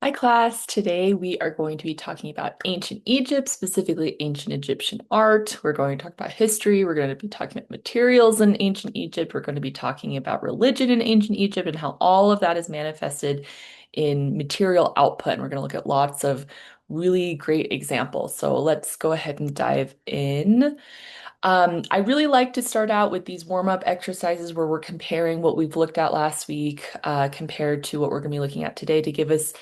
Hi class, today we are going to be talking about ancient Egypt, specifically ancient Egyptian art. We're going to talk about history. We're going to be talking about materials in ancient Egypt. We're going to be talking about religion in ancient Egypt and how all of that is manifested in material output. And we're going to look at lots of really great examples. So let's go ahead and dive in. I really like to start out with these warm-up exercises where we're comparing what we've looked at last week compared to what we're going to be looking at today to give us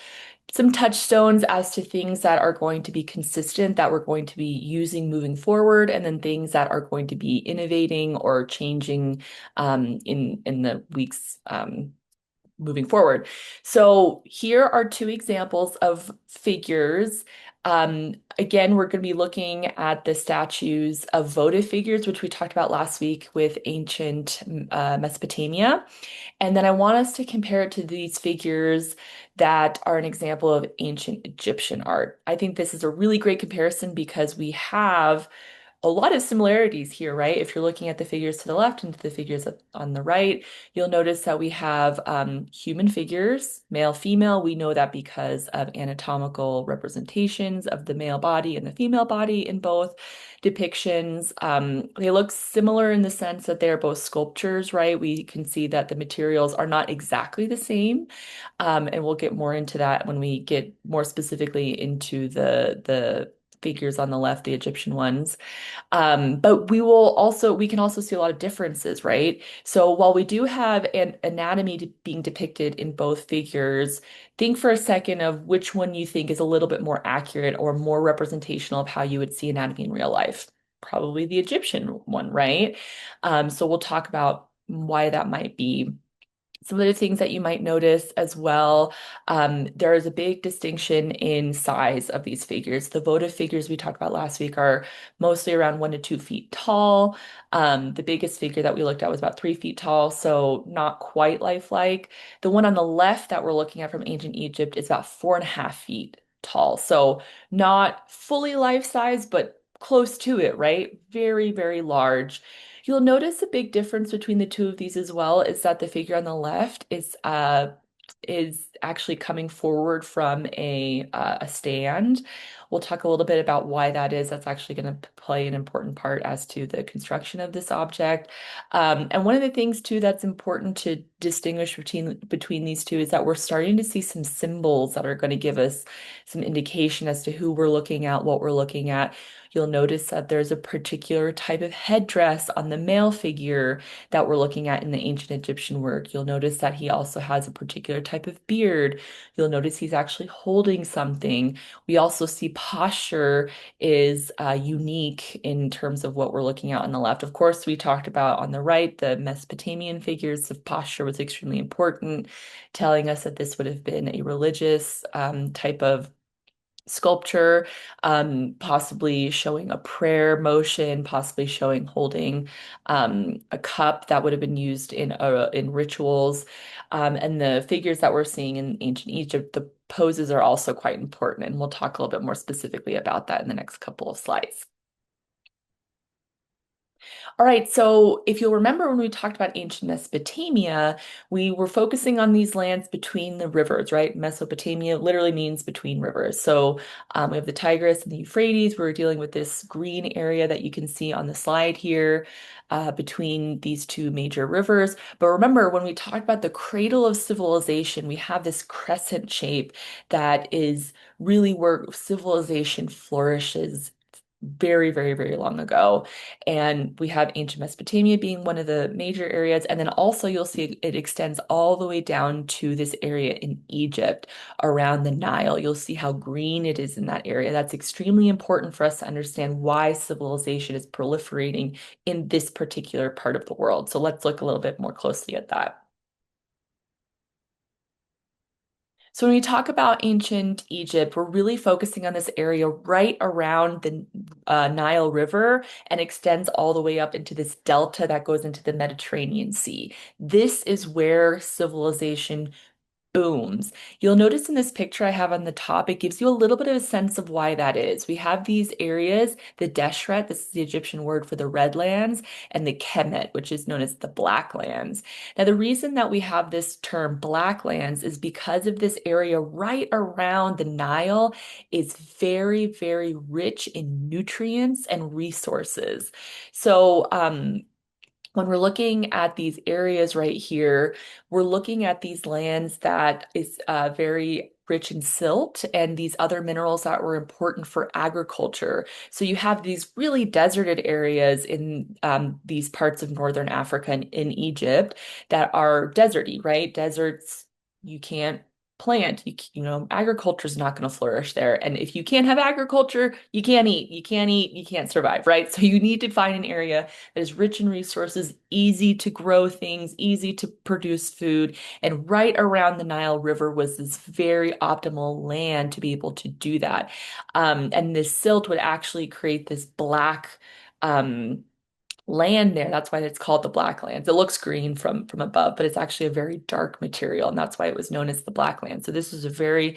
some touchstones as to things that are going to be consistent that we're going to be using moving forward, and then things that are going to be innovating or changing in the weeks moving forward. So here are two examples of figures. Again, we're going to be looking at the statues of votive figures, which we talked about last week with ancient Mesopotamia. And then I want us to compare it to these figures that are an example of ancient Egyptian art. I think this is a really great comparison because we have a lot of similarities here, right? If you're looking at the figures to the left and to the figures on the right, you'll notice that we have human figures, male, female. We know that because of anatomical representations of the male body and the female body in both depictions. They look similar in the sense that they're both sculptures, right? We can see that the materials are not exactly the same. And we'll get more into that when we get more specifically into the figures on the left, the Egyptian ones. But we can also see a lot of differences, right? So while we do have an anatomy being depicted in both figures, think for a second of which one you think is a little bit more accurate or more representational of how you would see anatomy in real life. Probably the Egyptian one, right? So we'll talk about why that might be. Some of the things that you might notice as well, there is a big distinction in size of these figures. The votive figures we talked about last week are mostly around 1 to 2 feet tall. The biggest figure that we looked at was about 3 feet tall, so not quite lifelike. The one on the left that we're looking at from ancient Egypt is about 4.5 feet tall, so not fully life size, but close to it, right? Very, very large. You'll notice a big difference between the two of these as well is that the figure on the left is actually coming forward from a stand. We'll talk a little bit about why that is. That's actually going to play an important part as to the construction of this object. And one of the things too that's important to distinguish between these two is that we're starting to see some symbols that are going to give us some indication as to who we're looking at, what we're looking at. You'll notice that there's a particular type of headdress on the male figure that we're looking at in the ancient Egyptian work. You'll notice that he also has a particular type of beard. You'll notice he's actually holding something. We also see posture is unique in terms of what we're looking at on the left. Of course, we talked about on the right, the Mesopotamian figures of posture was extremely important, telling us that this would have been a religious type of sculpture, possibly showing a prayer motion, possibly showing holding a cup that would have been used in rituals. And the figures that we're seeing in ancient Egypt, the poses are also quite important, and we'll talk a little bit more specifically about that in the next couple of slides. All right, so if you'll remember when we talked about ancient Mesopotamia, we were focusing on these lands between the rivers, right? Mesopotamia literally means between rivers. So we have the Tigris and the Euphrates. We're dealing with this green area that you can see on the slide here between these two major rivers. But remember, when we talked about the cradle of civilization, we have this crescent shape that is really where civilization flourishes very, very, very long ago. And we have ancient Mesopotamia being one of the major areas. And then also you'll see it extends all the way down to this area in Egypt around the Nile. You'll see how green it is in that area. That's extremely important for us to understand why civilization is proliferating in this particular part of the world. So let's look a little bit more closely at that. So when we talk about ancient Egypt, we're really focusing on this area right around the Nile River and extends all the way up into this delta that goes into the Mediterranean Sea. This is where civilization booms. You'll notice in this picture I have on the top, it gives you a little bit of a sense of why that is. We have these areas, the Deshret, this is the Egyptian word for the red lands, and the Kemet, which is known as the black lands. Now, the reason that we have this term black lands is because of this area right around the Nile is very, very rich in nutrients and resources. So, when we're looking at these areas right here, we're looking at these lands that is very rich in silt and these other minerals that were important for agriculture. So you have these really deserted areas in these parts of northern Africa and in Egypt that are deserty, right? Deserts, you can't plant, agriculture is not going to flourish there. And if you can't have agriculture, you can't eat, you can't survive, right? So you need to find an area that is rich in resources, easy to grow things, easy to produce food. And right around the Nile River was this very optimal land to be able to do that. And this silt would actually create this black um, land there. That's why it's called the black lands. It looks green from above, but it's actually a very dark material, and that's why it was known as the black land. So this was a very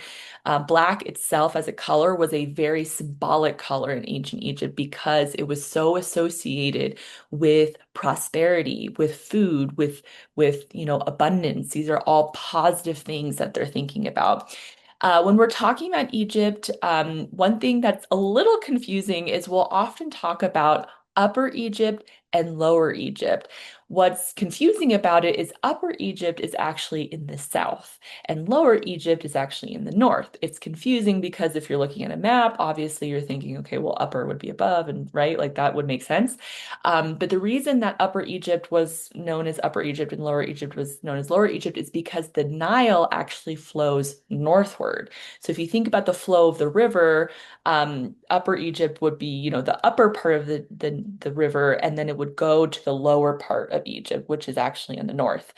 black itself as a color was a very symbolic color in ancient Egypt because it was so associated with prosperity, with food, with abundance. These are all positive things that they're thinking about. When we're talking about Egypt, one thing that's a little confusing is we'll often talk about Upper Egypt and Lower Egypt. What's confusing about it is Upper Egypt is actually in the south and Lower Egypt is actually in the north. It's confusing because if you're looking at a map, obviously you're thinking, okay, well, upper would be above and right, like that would make sense. But the reason that Upper Egypt was known as Upper Egypt and Lower Egypt was known as Lower Egypt is because the Nile actually flows northward. So if you think about the flow of the river, Upper Egypt would be, the upper part of the river, and then it would go to the lower part of Egypt, which is actually in the north.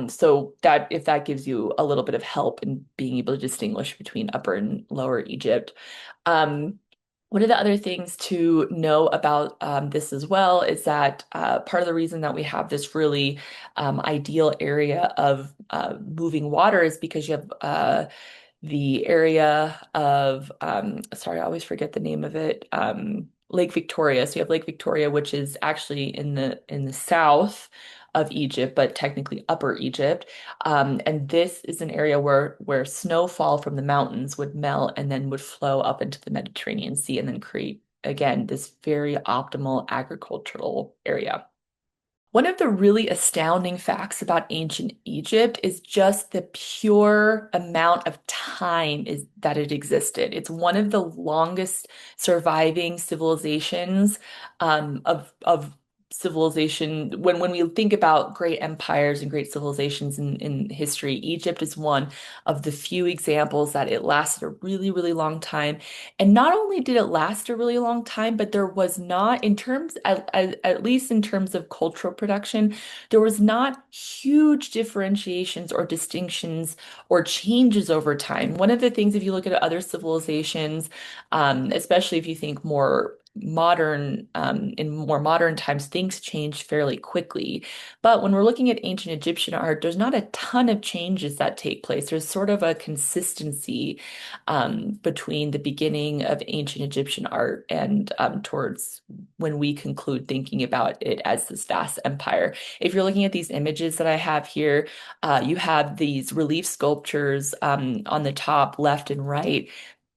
So that if that gives you a little bit of help in being able to distinguish between Upper and Lower Egypt. Um, one of the other things to know about this as well is that part of the reason that we have this really ideal area of moving water is because you have the area of sorry, I always forget the name of it. Lake Victoria. So you have Lake Victoria, which is actually in the south of Egypt, but technically Upper Egypt. And this is an area where snowfall from the mountains would melt and then would flow up into the Mediterranean Sea and then create again this very optimal agricultural area. One of the really astounding facts about ancient Egypt is just the pure amount of time is that it existed. It's one of the longest surviving civilizations of civilization. When we think about great empires and great civilizations in history, Egypt is one of the few examples that it lasted a really, really long time. And not only did it last a really long time, but there was not, in terms, at least in terms of cultural production, there was not huge differentiations or distinctions or changes over time. One of the things, if you look at other civilizations, especially if you think in more modern times, things change fairly quickly. But when we're looking at ancient Egyptian art, there's not a ton of changes that take place. There's sort of a consistency between the beginning of ancient Egyptian art and towards when we conclude thinking about it as this vast empire. If you're looking at these images that I have here, you have these relief sculptures on the top, left and right.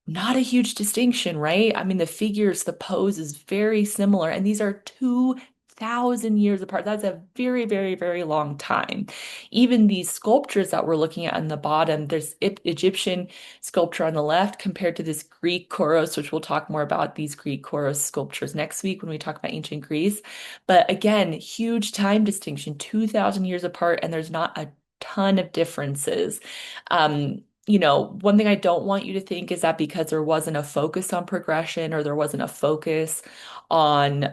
Not a huge distinction, right? I mean, the figures, the pose is very similar, and these are 2,000 years apart. That's a very, very, very long time. Even these sculptures that we're looking at on the bottom, there's Egyptian sculpture on the left compared to this Greek Koros, which we'll talk more about these Greek Koros sculptures next week when we talk about ancient Greece. But again, huge time distinction, 2,000 years apart, and there's not a ton of differences. One thing I don't want you to think is that because there wasn't a focus on progression or there wasn't a focus on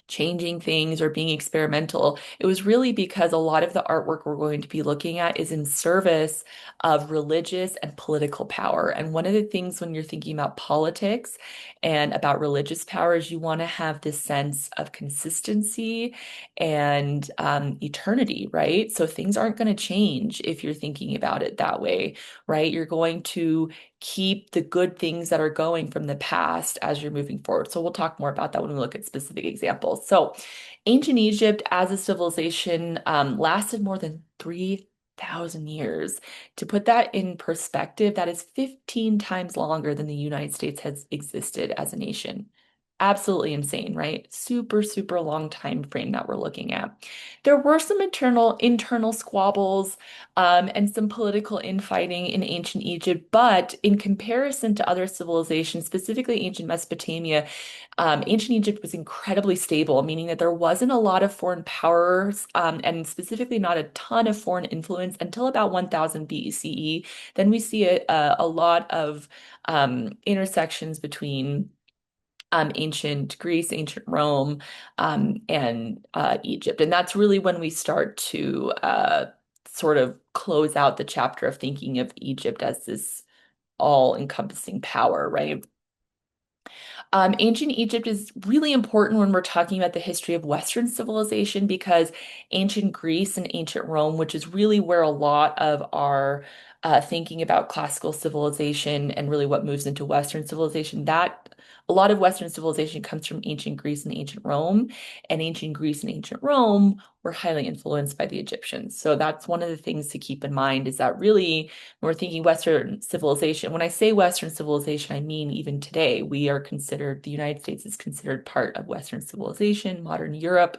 changing things or being experimental. It was really because a lot of the artwork we're going to be looking at is in service of religious and political power. And one of the things when you're thinking about politics and about religious power is you want to have this sense of consistency and eternity, right? So things aren't going to change if you're thinking about it that way, right? You're going to keep the good things that are going from the past as you're moving forward. So we'll talk more about that when we look at specific examples. So ancient Egypt as a civilization lasted more than 3,000 years. To put that in perspective, that is 15 times longer than the United States has existed as a nation. Absolutely insane, right? Super, super long time frame that we're looking at. There were some internal squabbles and some political infighting in ancient Egypt, but in comparison to other civilizations, specifically ancient Mesopotamia, ancient Egypt was incredibly stable, meaning that there wasn't a lot of foreign powers, and specifically not a ton of foreign influence until about 1000 BCE. Then we see a lot of intersections between ancient Greece, ancient Rome, and Egypt. And that's really when we start to sort of close out the chapter of thinking of Egypt as this all-encompassing power, right? Ancient Egypt is really important when we're talking about the history of Western civilization because ancient Greece and ancient Rome, which is really where a lot of our thinking about classical civilization and really what moves into Western civilization, that a lot of Western civilization comes from ancient Greece and ancient Rome, and ancient Greece and ancient Rome were highly influenced by the Egyptians. So that's one of the things to keep in mind is that really when we're thinking Western civilization, when I say Western civilization, I mean even today, we are considered, the United States is considered part of Western civilization. Modern Europe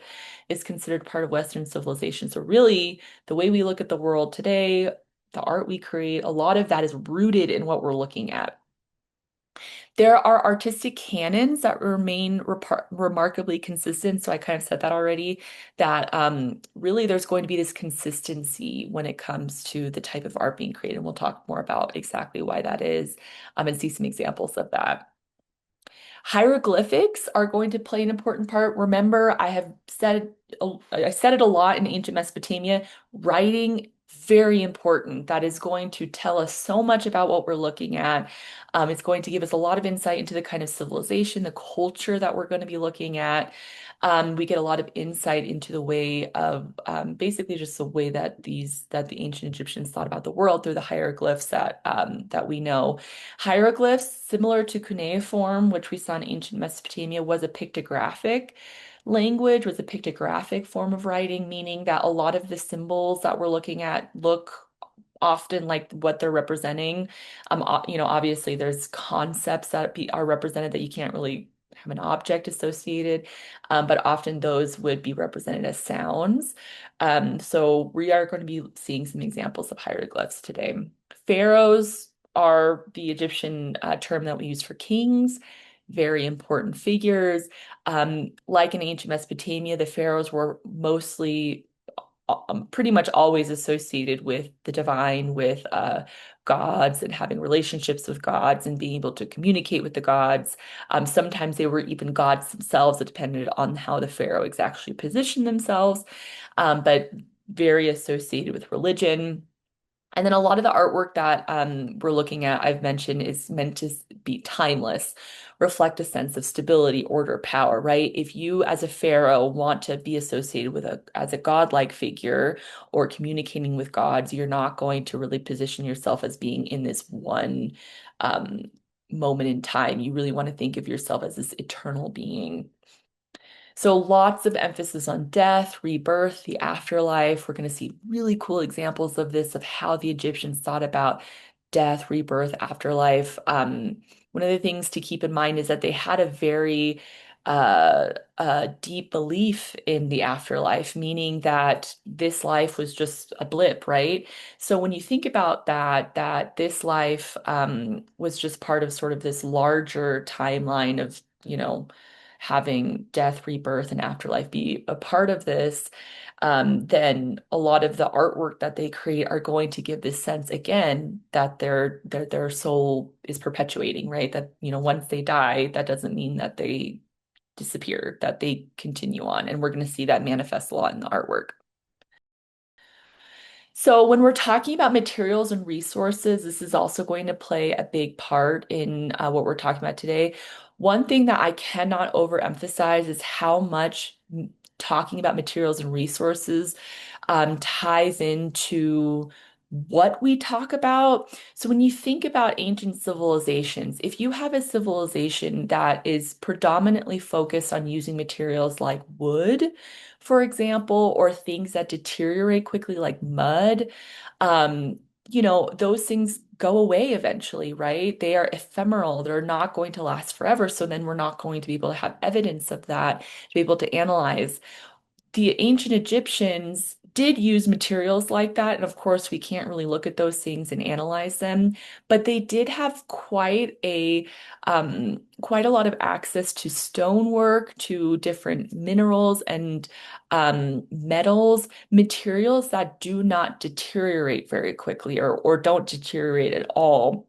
is considered part of Western civilization. So really, the way we look at the world today, the art we create, a lot of that is rooted in what we're looking at. There are artistic canons that remain remarkably consistent. So I kind of said that already, that really there's going to be this consistency when it comes to the type of art being created. And we'll talk more about exactly why that is and see some examples of that. Hieroglyphics are going to play an important part. Remember, I said it a lot in ancient Mesopotamia. Writing, very important. That is going to tell us so much about what we're looking at. It's going to give us a lot of insight into the kind of civilization, the culture that we're going to be looking at. We get a lot of insight into the way of basically just the way that the ancient Egyptians thought about the world through the hieroglyphs that we know. Hieroglyphs, similar to cuneiform, which we saw in ancient Mesopotamia, was a pictographic language, was a pictographic form of writing, meaning that a lot of the symbols that we're looking at look often like what they're representing. Obviously there's concepts that are represented that you can't really have an object associated, but often those would be represented as sounds. So we are going to be seeing some examples of hieroglyphs today. Pharaohs are the Egyptian term that we use for kings, very important figures. Like in ancient Mesopotamia, the pharaohs were mostly pretty much always associated with the divine, with gods and having relationships with gods and being able to communicate with the gods. Sometimes they were even gods themselves. It depended on how the pharaoh exactly positioned themselves, but very associated with religion. And then a lot of the artwork that we're looking at, I've mentioned, is meant to be timeless, reflect a sense of stability, order, power, right? If you, as a pharaoh, want to be associated with as a godlike figure or communicating with gods, you're not going to really position yourself as being in this one um, moment in time. You really want to think of yourself as this eternal being. So lots of emphasis on death, rebirth, the afterlife. We're going to see really cool examples of this, of how the Egyptians thought about death, rebirth, afterlife. One of the things to keep in mind is that they had a very deep belief in the afterlife, meaning that this life was just a blip, right? So when you think about that this life was just part of sort of this larger timeline of, having death, rebirth, and afterlife be a part of this, then a lot of the artwork that they create are going to give this sense again that their soul is perpetuating, right? That, once they die, that doesn't mean that they disappear, that they continue on. And we're going to see that manifest a lot in the artwork. So when we're talking about materials and resources, this is also going to play a big part in what we're talking about today. One thing that I cannot overemphasize is how much talking about materials and resources ties into what we talk about. So when you think about ancient civilizations, if you have a civilization that is predominantly focused on using materials like wood, for example, or things that deteriorate quickly like mud, um, those things go away eventually, right? They are ephemeral. They're not going to last forever. So then we're not going to be able to have evidence of that to be able to analyze. The ancient Egyptians did use materials like that. And of course, we can't really look at those things and analyze them, but they did have quite a lot of access to stonework, to different minerals and metals, materials that do not deteriorate very quickly or don't deteriorate at all,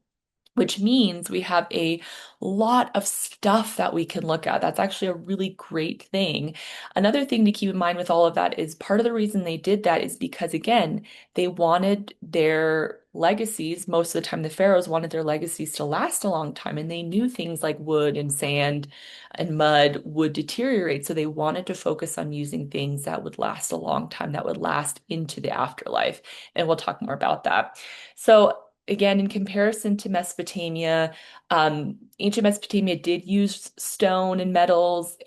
which means we have a lot of stuff that we can look at. That's actually a really great thing. Another thing to keep in mind with all of that is part of the reason they did that is because, again, they wanted their legacies, most of the time the pharaohs wanted their legacies to last a long time, and they knew things like wood and sand and mud would deteriorate. So they wanted to focus on using things that would last a long time, that would last into the afterlife. And we'll talk more about that. So again, in comparison to Mesopotamia, ancient Mesopotamia did use stone and metals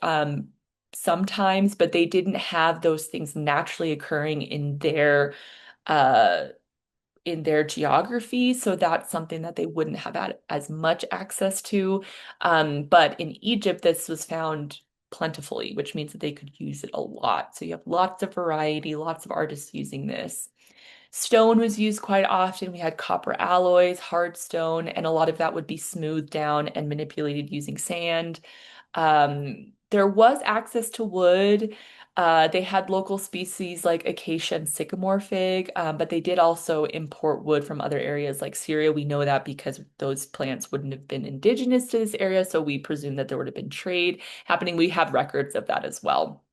sometimes, but they didn't have those things naturally occurring uh, in their geography. So that's something that they wouldn't have had as much access to. But in Egypt, this was found plentifully, which means that they could use it a lot. So you have lots of variety, lots of artists using this. Stone was used quite often. We had copper alloys, hard stone, and a lot of that would be smoothed down and manipulated using sand. There was access to wood. They had local species like acacia and sycamore fig, but they did also import wood from other areas like Syria. We know that because those plants wouldn't have been indigenous to this area, so we presume that there would have been trade happening. We have records of that as well.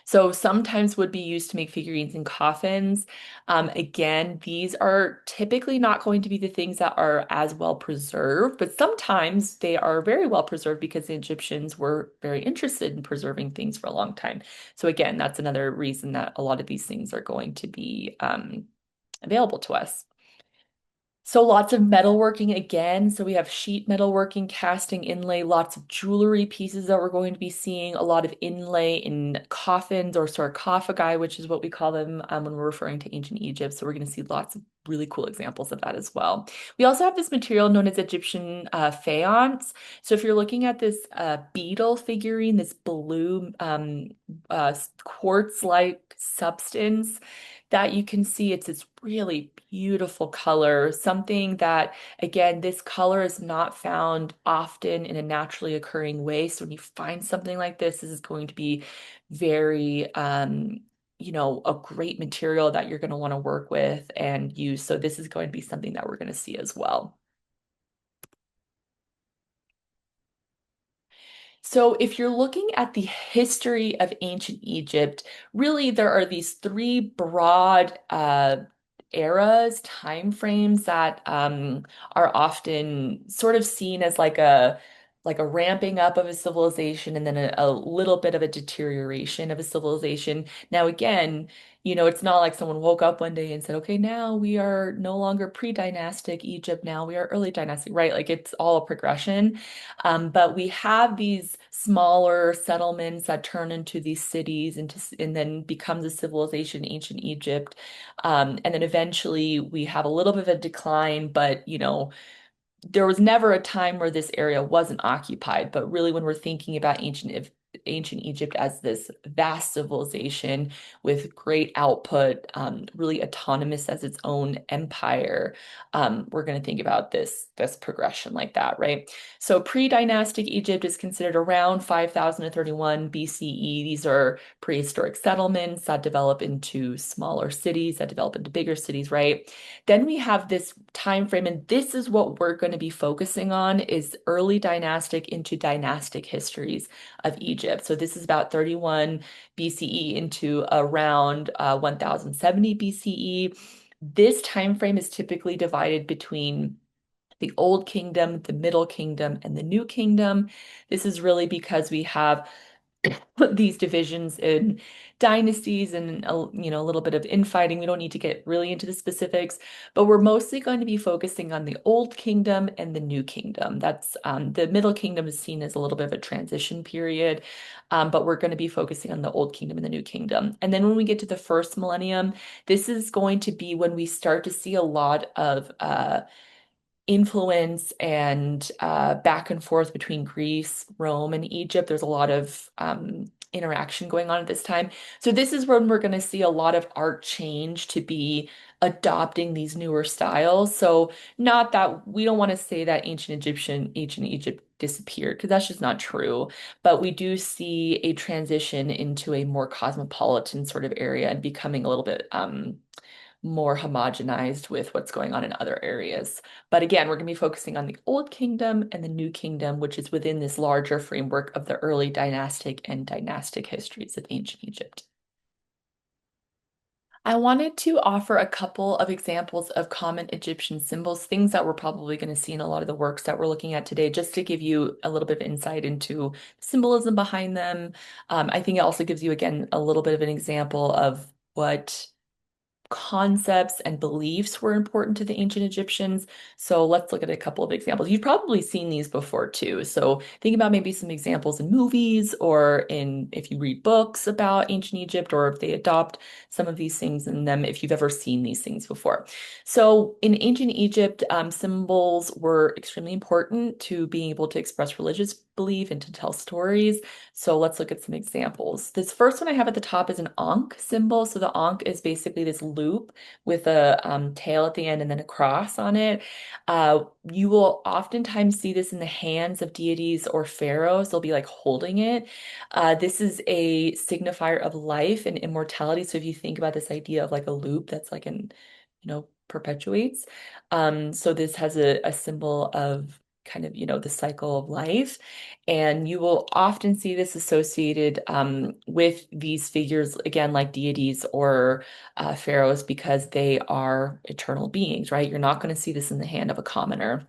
So sometimes would be used to make figurines and coffins. Again, these are typically not going to be the things that are as well preserved, but sometimes they are very well preserved because the Egyptians were very interested in preserving things for a long time. So again, that's another reason that a lot of these things are going to be available to us. So lots of metalworking again. So we have sheet metalworking, casting, inlay, lots of jewelry pieces that we're going to be seeing, a lot of inlay in coffins or sarcophagi, which is what we call them when we're referring to ancient Egypt. So we're going to see lots of really cool examples of that as well. We also have this material known as Egyptian faience. So if you're looking at this beetle figurine, this blue quartz-like substance, that you can see it's this really beautiful color, something that, again, this color is not found often in a naturally occurring way. So when you find something like this is going to be very, a great material that you're going to want to work with and use. So this is going to be something that we're going to see as well. So, if you're looking at the history of ancient Egypt, really there are these three broad eras, time frames that are often sort of seen as like a ramping up of a civilization and then a little bit of a deterioration of a civilization. Now, again, it's not like someone woke up one day and said, okay, now we are no longer pre-dynastic Egypt, now we are early dynastic, right? Like it's all a progression. But we have these smaller settlements that turn into these cities and then becomes a civilization, ancient Egypt. And then eventually we have a little bit of a decline, but there was never a time where this area wasn't occupied. But really, when we're thinking about ancient ancient Egypt as this vast civilization with great output, really autonomous as its own empire. We're going to think about this progression like that, right? So pre-dynastic Egypt is considered around 5000 to 31 BCE. These are prehistoric settlements that develop into smaller cities, that develop into bigger cities, right? Then we have this time frame, and this is what we're going to be focusing on is early dynastic into dynastic histories of Egypt. So this is about 31 BCE into around 1070 BCE. This time frame is typically divided between the Old Kingdom, the Middle Kingdom, and the New Kingdom. This is really because we have these divisions in dynasties and a little bit of infighting. We don't need to get really into the specifics, but we're mostly going to be focusing on the Old Kingdom and the New Kingdom. That's the Middle Kingdom is seen as a little bit of a transition period, but we're going to be focusing on the Old Kingdom and the New Kingdom. And then when we get to the first millennium, this is going to be when we start to see a lot of influence and back and forth between Greece, Rome, and Egypt. There's a lot of interaction going on at this time. So this is when we're going to see a lot of art change to be adopting these newer styles. So not that we don't want to say that ancient Egypt disappeared, because that's just not true. But we do see a transition into a more cosmopolitan sort of area and becoming a little bit more homogenized with what's going on in other areas. But again, we're going to be focusing on the Old Kingdom and the New Kingdom, which is within this larger framework of the early dynastic and dynastic histories of ancient Egypt. I wanted to offer a couple of examples of common Egyptian symbols, things that we're probably going to see in a lot of the works that we're looking at today, just to give you a little bit of insight into symbolism behind them. I think it also gives you, again, a little bit of an example of what concepts and beliefs were important to the ancient Egyptians. So let's look at a couple of examples. You've probably seen these before too. So think about maybe some examples in movies or in if you read books about ancient Egypt or if they adopt some of these things in them, if you've ever seen these things before. So in ancient Egypt, symbols were extremely important to being able to express religious belief and to tell stories. So let's look at some examples. This first one I have at the top is an Ankh symbol. So the Ankh is basically this loop with a tail at the end and then a cross on it. You will oftentimes see this in the hands of deities or pharaohs. They'll be like holding it. This is a signifier of life and immortality. So if you think about this idea of like a loop that's like perpetuates. So this has a symbol of kind of, the cycle of life. And you will often see this associated with these figures, again, like deities or pharaohs, because they are eternal beings, right? You're not going to see this in the hand of a commoner.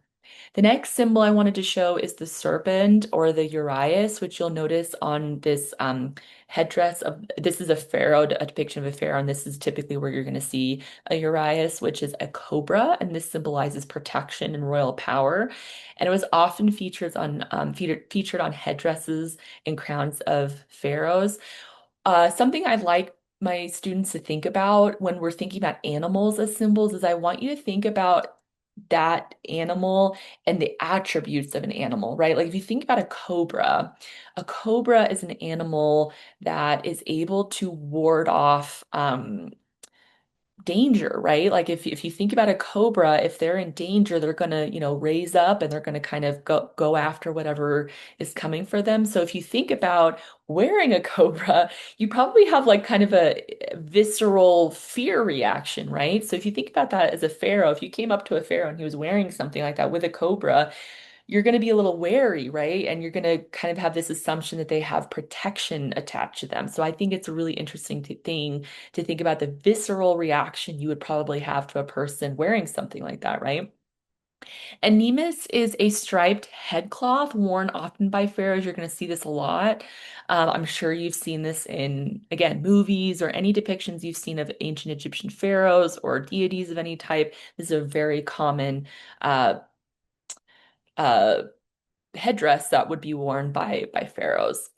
The next symbol I wanted to show is the serpent or the uraeus, which you'll notice on this headdress of this is a pharaoh, a depiction of a pharaoh, and this is typically where you're going to see a uraeus, which is a cobra, and this symbolizes protection and royal power. And it was often featured on headdresses and crowns of pharaohs. Something I'd like my students to think about when we're thinking about animals as symbols is I want you to think about that animal and the attributes of an animal, right? Like if you think about a cobra is an animal that is able to ward off danger, right? Like if you think about a cobra, if they're in danger, they're gonna, raise up and they're gonna kind of go after whatever is coming for them. So if you think about wearing a cobra, you probably have like kind of a visceral fear reaction, right? So if you think about that as a pharaoh, if you came up to a pharaoh and he was wearing something like that with a cobra, you're going to be a little wary, right? And you're going to kind of have this assumption that they have protection attached to them. So I think it's a really interesting thing to think about the visceral reaction you would probably have to a person wearing something like that, right? And Nemes is a striped headcloth worn often by pharaohs. You're going to see this a lot. I'm sure you've seen this in, again, movies or any depictions you've seen of ancient Egyptian pharaohs or deities of any type. This is a very common uh, uh, headdress that would be worn by pharaohs.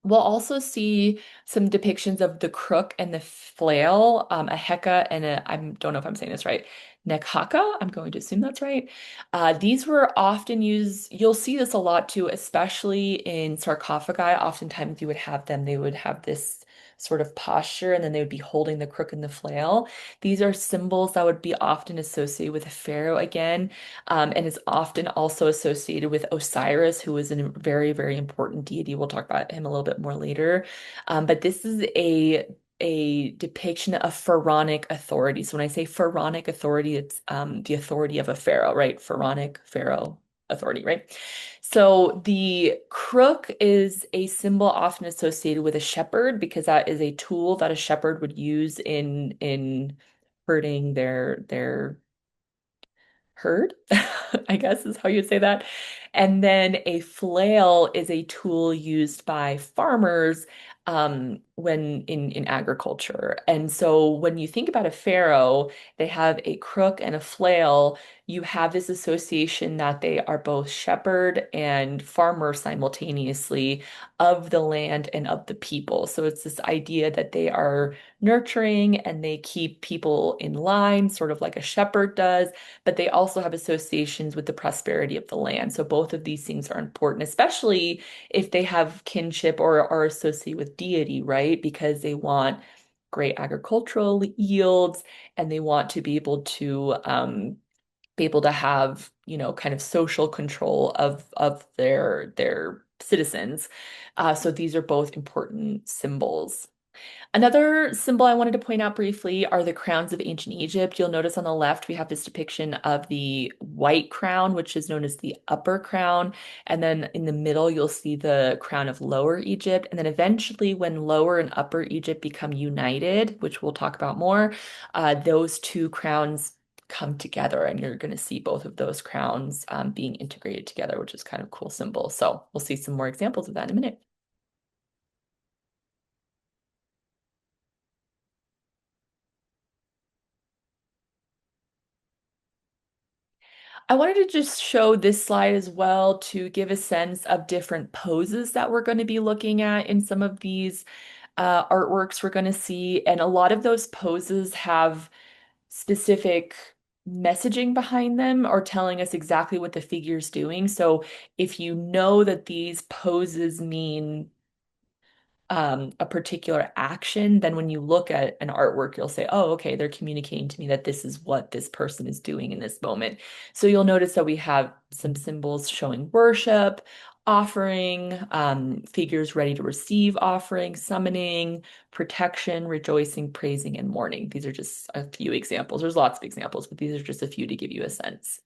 We'll also see some depictions of the crook and the flail, a Heka and I don't know if I'm saying this right, Nekaka. I'm going to assume that's right. These were often used, you'll see this a lot too, especially in sarcophagi. Oftentimes you would have them, they would have this sort of posture and then they would be holding the crook and the flail. These are symbols that would be often associated with a pharaoh again, and is often also associated with Osiris, who is a very, very important deity. We'll talk about him a little bit more later. But this is a depiction of pharaonic authority. So when I say pharaonic authority, it's the authority of a pharaoh, right? Pharaonic pharaoh authority, right? So the crook is a symbol often associated with a shepherd because that is a tool that a shepherd would use in herding their herd, I guess is how you'd say that. And then a flail is a tool used by farmers when in agriculture. And so when you think about a pharaoh, they have a crook and a flail. You have this association that they are both shepherd and farmer simultaneously of the land and of the people. So it's this idea that they are nurturing and they keep people in line, sort of like a shepherd does, but they also have associations with the prosperity of the land. So both of these things are important, especially if they have kinship or are associated with deity, right? Because they want great agricultural yields and they want to be able to have, kind of social control of their citizens. So these are both important symbols. Another symbol I wanted to point out briefly are the crowns of ancient Egypt. You'll notice on the left we have this depiction of the white crown, which is known as the upper crown. And then in the middle, you'll see the crown of Lower Egypt. And then eventually, when Lower and Upper Egypt become united, which we'll talk about more, those two crowns come together, and you're going to see both of those crowns being integrated together, which is kind of a cool symbol. So we'll see some more examples of that in a minute. I wanted to just show this slide as well to give a sense of different poses that we're going to be looking at in some of these artworks we're going to see. And a lot of those poses have specific messaging behind them or telling us exactly what the figure's doing. So if you know that these poses mean a particular action, then when you look at an artwork, you'll say, oh, okay, they're communicating to me that this is what this person is doing in this moment. So you'll notice that we have some symbols showing worship, offering, figures ready to receive offering, summoning, protection, rejoicing, praising, and mourning. These are just a few examples. There's lots of examples, but these are just a few to give you a sense.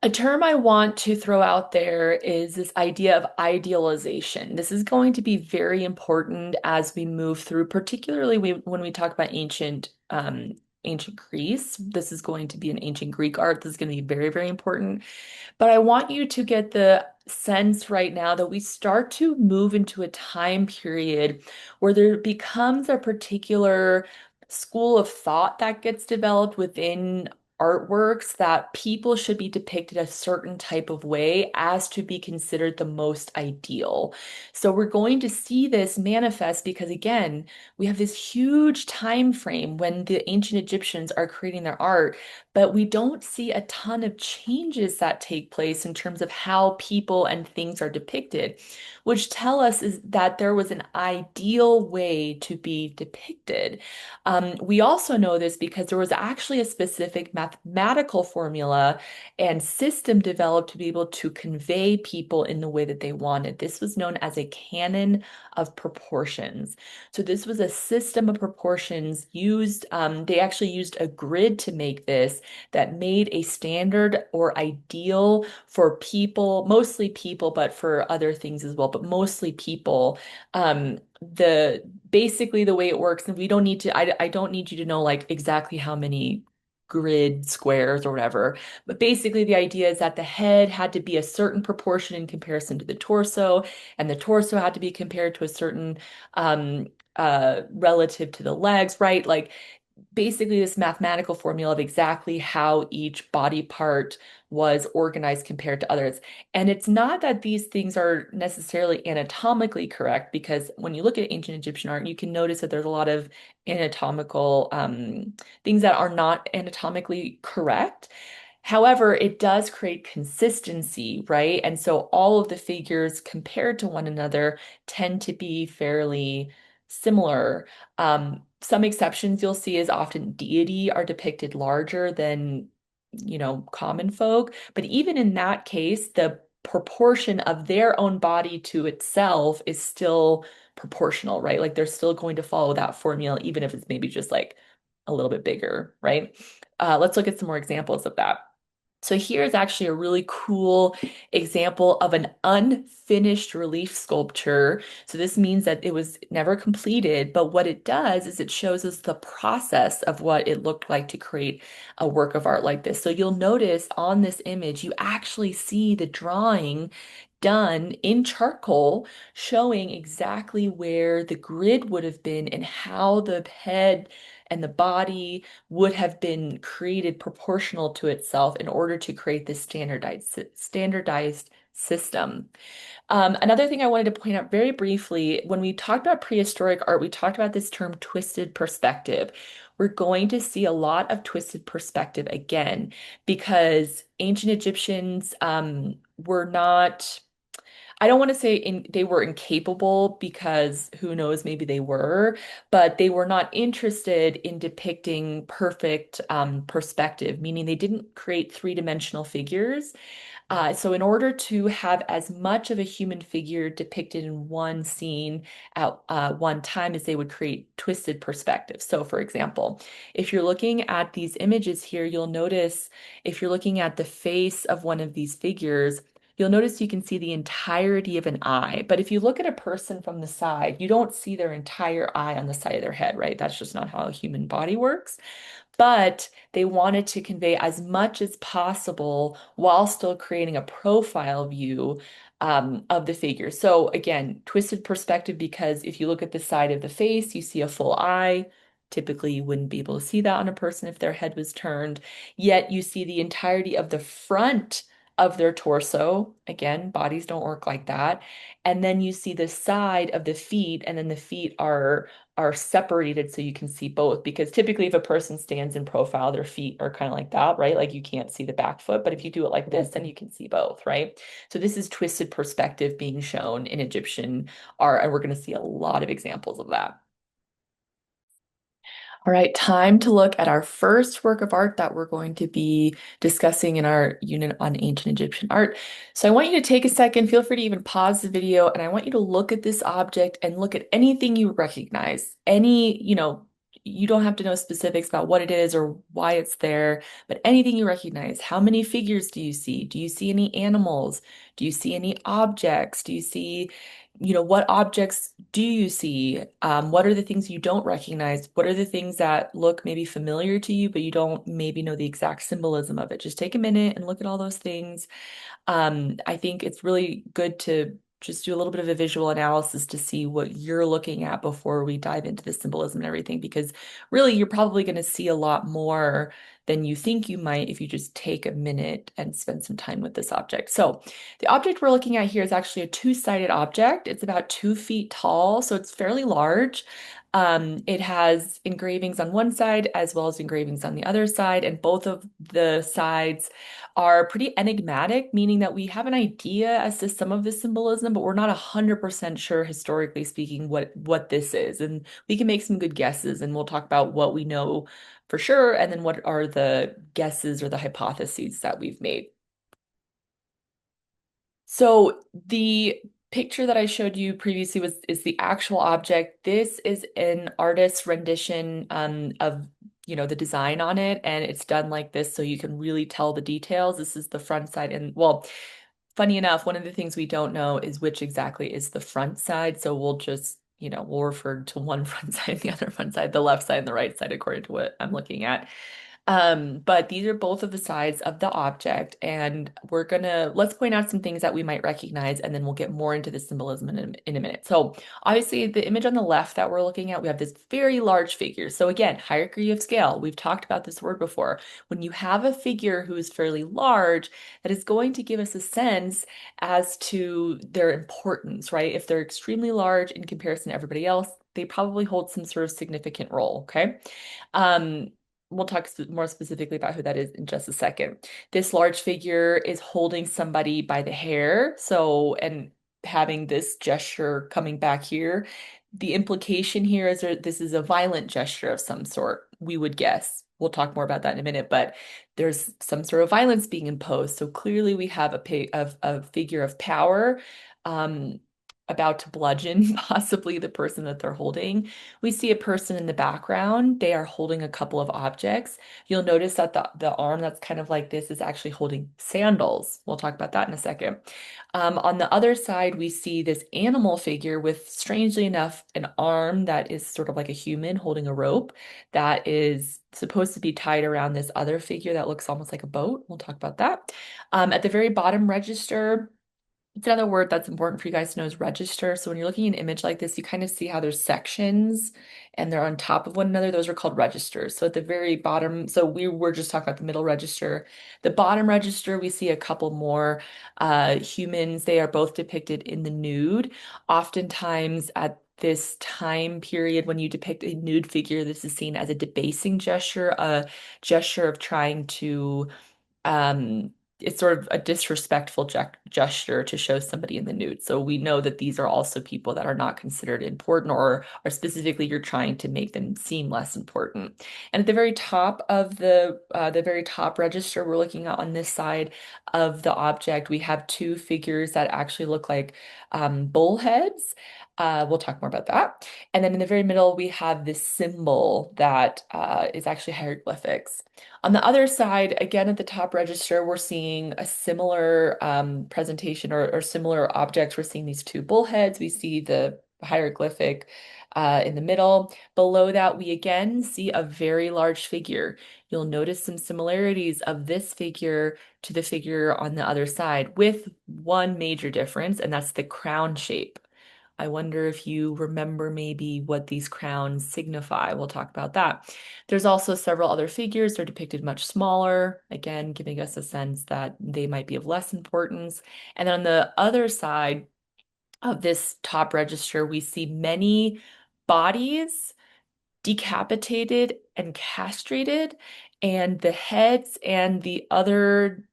A term I want to throw out there is this idea of idealization. This is going to be very important as we move through, particularly when we talk about ancient Greece. This is going to be an ancient Greek art. This is going to be very, very important. But I want you to get the sense right now that we start to move into a time period where there becomes a particular school of thought that gets developed within artworks that people should be depicted a certain type of way as to be considered the most ideal. So we're going to see this manifest because again, we have this huge time frame when the ancient Egyptians are creating their art, but we don't see a ton of changes that take place in terms of how people and things are depicted, which tell us is that there was an ideal way to be depicted. We also know this because there was actually a specific mathematical formula and system developed to be able to convey people in the way that they wanted. This was known as a canon of proportions. So this was a system of proportions used, they actually used a grid to make this that made a standard or ideal for people, mostly people, but for other things as well, but mostly people. The basically the way it works, and we don't need to, I don't need you to know like exactly how many grid squares or whatever, but basically the idea is that the head had to be a certain proportion in comparison to the torso, and the torso had to be compared to a certain relative to the legs, right? Like basically this mathematical formula of exactly how each body part was organized compared to others. And it's not that these things are necessarily anatomically correct, because when you look at ancient Egyptian art, you can notice that there's a lot of anatomical things that are not anatomically correct. However, it does create consistency, right? And so all of the figures compared to one another tend to be fairly similar. Some exceptions you'll see is often deity are depicted larger than, common folk. But even in that case, the proportion of their own body to itself is still proportional, right? Like they're still going to follow that formula, even if it's maybe just like a little bit bigger, right? Let's look at some more examples of that. So here's actually a really cool example of an unfinished relief sculpture. So this means that it was never completed, but what it does is it shows us the process of what it looked like to create a work of art like this. So you'll notice on this image, you actually see the drawing done in charcoal, showing exactly where the grid would have been and how the head and the body would have been created proportional to itself in order to create this standardized system. Another thing I wanted to point out very briefly, when we talked about prehistoric art, we talked about this term twisted perspective. We're going to see a lot of twisted perspective again because ancient Egyptians were not. I don't want to say they were incapable, because who knows, maybe they were, but they were not interested in depicting perfect perspective, meaning they didn't create three-dimensional figures. So in order to have as much of a human figure depicted in one scene at one time as they would create twisted perspective. So for example, if you're looking at these images here, you'll notice if you're looking at the face of one of these figures, you'll notice you can see the entirety of an eye. But if you look at a person from the side, you don't see their entire eye on the side of their head, right? That's just not how a human body works. But they wanted to convey as much as possible while still creating a profile view of the figure. So again, twisted perspective, because if you look at the side of the face, you see a full eye. Typically, you wouldn't be able to see that on a person if their head was turned. Yet you see the entirety of the front of their torso. Again, bodies don't work like that. And then you see the side of the feet, and then the feet are separated so you can see both. Because typically, if a person stands in profile, their feet are kind of like that, right? Like you can't see the back foot, but if you do it like this, then you can see both, right? So this is twisted perspective being shown in Egyptian art, and we're going to see a lot of examples of that. All right, time to look at our first work of art that we're going to be discussing in our unit on ancient Egyptian art. So I want you to take a second, feel free to even pause the video, and I want you to look at this object and look at anything you recognize. You don't have to know specifics about what it is or why it's there, but anything you recognize. How many figures do you see? Do you see any animals? Do you see any objects? Do you see what objects do you see? What are the things you don't recognize? What are the things that look maybe familiar to you, but you don't maybe know the exact symbolism of it? Just take a minute and look at all those things. I think it's really good to just do a little bit of a visual analysis to see what you're looking at before we dive into the symbolism and everything, because really you're probably going to see a lot more than you think you might if you just take a minute and spend some time with this object. So the object we're looking at here is actually a two-sided object. It's about 2 feet tall, so it's fairly large. It has engravings on one side as well as engravings on the other side, and both of the sides are pretty enigmatic, meaning that we have an idea as to some of the symbolism, but we're not 100% sure, historically speaking, what this is. And we can make some good guesses, and we'll talk about what we know for sure, and then what are the guesses or the hypotheses that we've made. So the picture that I showed you previously is the actual object. This is an artist's rendition of the design on it, and it's done like this so you can really tell the details. This is the front side, and well, funny enough, one of the things we don't know is which exactly is the front side. So we'll just, we'll refer to one front side, the other front side, the left side and the right side according to what I'm looking at. But these are both of the sides of the object, and let's point out some things that we might recognize, and then we'll get more into the symbolism in a minute. So obviously the image on the left that we're looking at, we have this very large figure. So again, hierarchy of scale. We've talked about this word before. When you have a figure who is fairly large, that is going to give us a sense as to their importance, right? If they're extremely large in comparison to everybody else, they probably hold some sort of significant role, okay? Um, we'll talk more specifically about who that is in just a second. This large figure is holding somebody by the hair, and having this gesture coming back here. The implication here is that this is a violent gesture of some sort, we would guess. We'll talk more about that in a minute, but there's some sort of violence being imposed. So clearly we have a figure of power, um, about to bludgeon possibly the person that they're holding. We see a person in the background. They are holding a couple of objects. You'll notice that the arm that's kind of like this is actually holding sandals. We'll talk about that in a second. On the other side, we see this animal figure with, strangely enough, an arm that is sort of like a human holding a rope that is supposed to be tied around this other figure that looks almost like a boat. We'll talk about that. At the very bottom register, it's another word that's important for you guys to know is register. So when you're looking at an image like this, you kind of see how there's sections and they're on top of one another. Those are called registers. So at the very bottom, so we were just talking about the middle register. The bottom register, we see a couple more humans. They are both depicted in the nude. Oftentimes at this time period, when you depict a nude figure, this is seen as a debasing gesture, a gesture of trying to um, it's sort of a disrespectful gesture to show somebody in the nude. So we know that these are also people that are not considered important or are specifically you're trying to make them seem less important. And at the very top of the very top register we're looking at on this side of the object, we have two figures that actually look like bullheads. We'll talk more about that. And then in the very middle, we have this symbol that is actually hieroglyphics. On the other side, again at the top register, we're seeing a similar presentation or similar objects. We're seeing these two bullheads. We see the hieroglyphic in the middle. Below that, we again see a very large figure. You'll notice some similarities of this figure to the figure on the other side, with one major difference, and that's the crown shape. I wonder if you remember maybe what these crowns signify. We'll talk about that. There's also several other figures. They're depicted much smaller, again, giving us a sense that they might be of less importance. And then on the other side of this top register, we see many bodies decapitated and castrated, and the heads and the other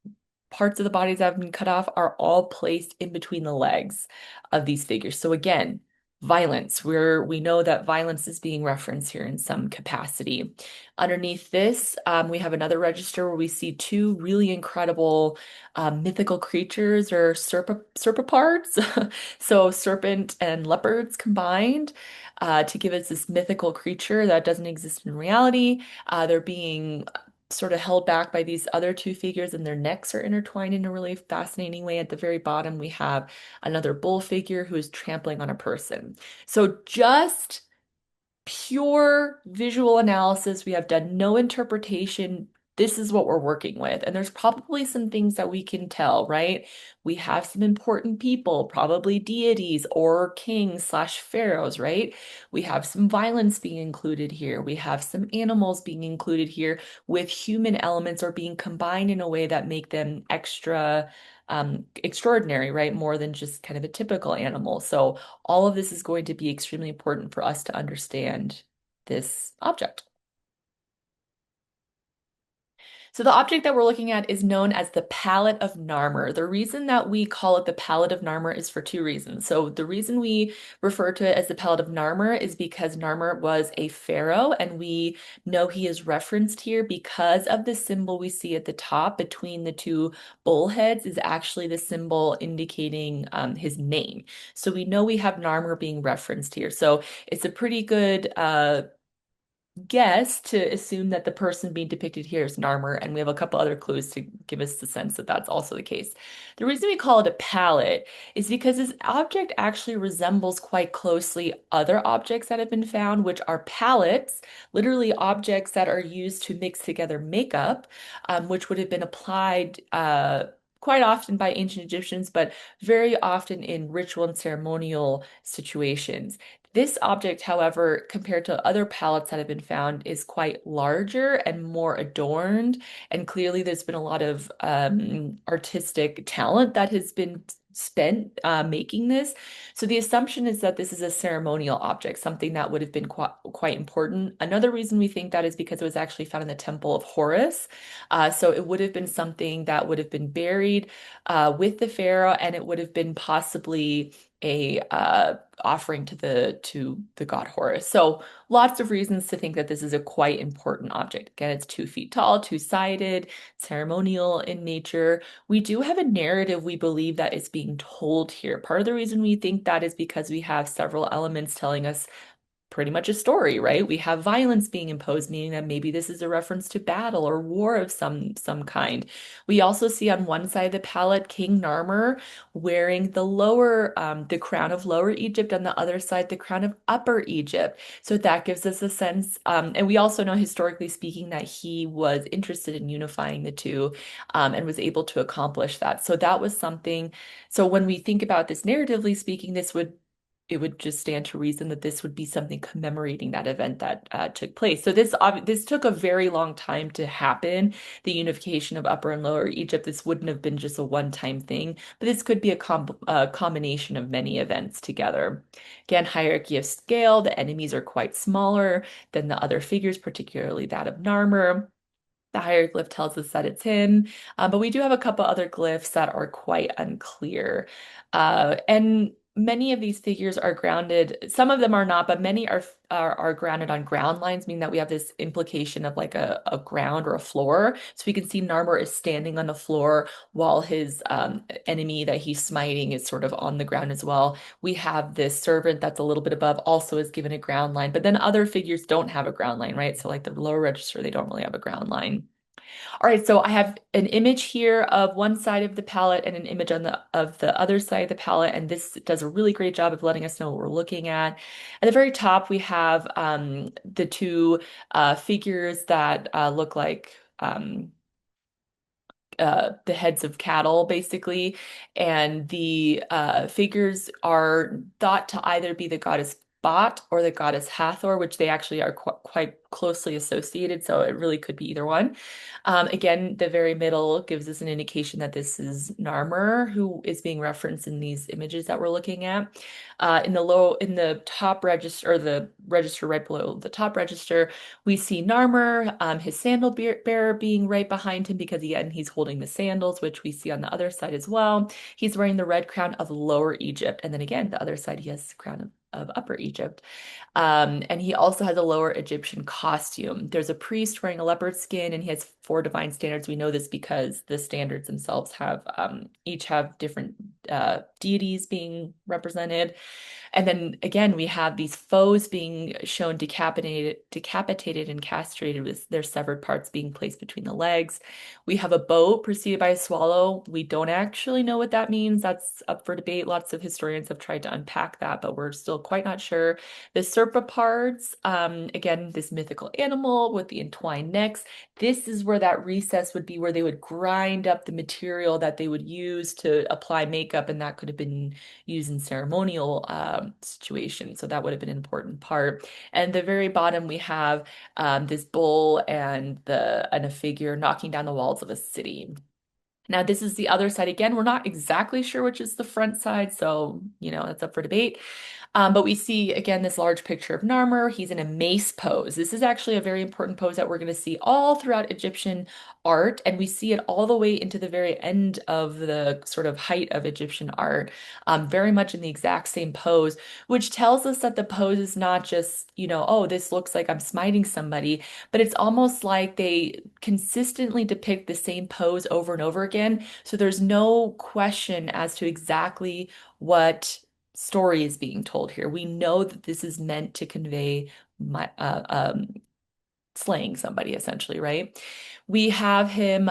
parts of the bodies that have been cut off are all placed in between the legs of these figures. So again, violence. We know that violence is being referenced here in some capacity. Underneath this, we have another register where we see two really incredible mythical creatures or serpopards. So serpent and leopards combined to give us this mythical creature that doesn't exist in reality. They're being sort of held back by these other two figures, and their necks are intertwined in a really fascinating way. At the very bottom, we have another bull figure who is trampling on a person. So just pure visual analysis. We have done no interpretation. This is what we're working with. And there's probably some things that we can tell, right? We have some important people, probably deities or kings slash pharaohs, right? We have some violence being included here. We have some animals being included here with human elements or being combined in a way that make them extra extraordinary, right? More than just kind of a typical animal. So all of this is going to be extremely important for us to understand this object. So the object that we're looking at is known as the Palette of Narmer. The reason that we call it the Palette of Narmer is for two reasons. So the reason we refer to it as the Palette of Narmer is because Narmer was a pharaoh, and we know he is referenced here because of the symbol we see at the top between the two bullheads is actually the symbol indicating his name. So we know we have Narmer being referenced here. So it's a pretty good guess to assume that the person being depicted here is Narmer, and we have a couple other clues to give us the sense that that's also the case. The reason we call it a palette is because this object actually resembles quite closely other objects that have been found, which are palettes, literally objects that are used to mix together makeup, which would have been applied quite often by ancient Egyptians, but very often in ritual and ceremonial situations. This object, however, compared to other palettes that have been found, is quite larger and more adorned. And clearly, there's been a lot of artistic talent that has been spent making this. So the assumption is that this is a ceremonial object, something that would have been quite important. Another reason we think that is because it was actually found in the Temple of Horus. So it would have been something that would have been buried with the pharaoh, and it would have been possibly a offering to the god Horus. So lots of reasons to think that this is a quite important object. Again, it's 2 feet tall, two-sided, ceremonial in nature. We do have a narrative we believe that is being told here. Part of the reason we think that is because we have several elements telling us pretty much a story, right? We have violence being imposed, meaning that maybe this is a reference to battle or war of some kind. We also see on one side of the palette King Narmer wearing the crown of Lower Egypt, on the other side the crown of Upper Egypt. So that gives us a sense, and we also know historically speaking that he was interested in unifying the two, and was able to accomplish that. So that was something. So when we think about this narratively speaking, it would just stand to reason that this would be something commemorating that event that took place. So this took a very long time to happen, the unification of Upper and Lower Egypt. This wouldn't have been just a one-time thing, but this could be a combination of many events together. Again, hierarchy of scale, the enemies are quite smaller than the other figures, particularly that of Narmer. The hieroglyph tells us that it's him, but we do have a couple other glyphs that are quite unclear. And many of these figures are grounded, some of them are not, but many are grounded on ground lines, meaning that we have this implication of like a ground or a floor. So we can see Narmer is standing on the floor while his enemy that he's smiting is sort of on the ground as well. We have this servant that's a little bit above, also is given a ground line, but then other figures don't have a ground line, right? So like the lower register, they don't really have a ground line. All right, so I have an image here of one side of the palette and an image on the other side of the palette, and this does a really great job of letting us know what we're looking at. At the very top, we have the two figures that look like the heads of cattle, basically. And the figures are thought to either be the goddess Bot or the goddess Hathor, which they actually are quite closely associated. So it really could be either one. Again, the very middle gives us an indication that this is Narmer, who is being referenced in these images that we're looking at. In the top register, or the register right below the top register, we see Narmer, his sandal bearer being right behind him because again, he's holding the sandals, which we see on the other side as well. He's wearing the red crown of Lower Egypt. And then again, the other side, he has the crown of Upper Egypt. And he also has a Lower Egyptian costume. There's a priest wearing a leopard skin, and he has 4 divine standards. We know this because the standards themselves have each have different deities being represented. And then again, we have these foes being shown decapitated and castrated with their severed parts being placed between the legs. We have a boat preceded by a swallow. We don't actually know what that means. That's up for debate. Lots of historians have tried to unpack that, but we're still quite not sure. The serpopards, again, this mythical animal with the entwined necks. This is where that recess would be, where they would grind up the material that they would use to apply makeup, and that could have been used in ceremonial situations. So that would have been an important part. And the very bottom, we have this bull and a figure knocking down the walls of a city. Now, this is the other side. Again, we're not exactly sure which is the front side, so, that's up for debate. But we see, again, this large picture of Narmer. He's in a mace pose. This is actually a very important pose that we're going to see all throughout Egyptian art, and we see it all the way into the very end of the sort of height of Egyptian art, very much in the exact same pose, which tells us that the pose is not just, oh, this looks like I'm smiting somebody, but it's almost like they consistently depict the same pose over and over again. So there's no question as to exactly what story is being told here. We know that this is meant to convey slaying somebody essentially, right? We have him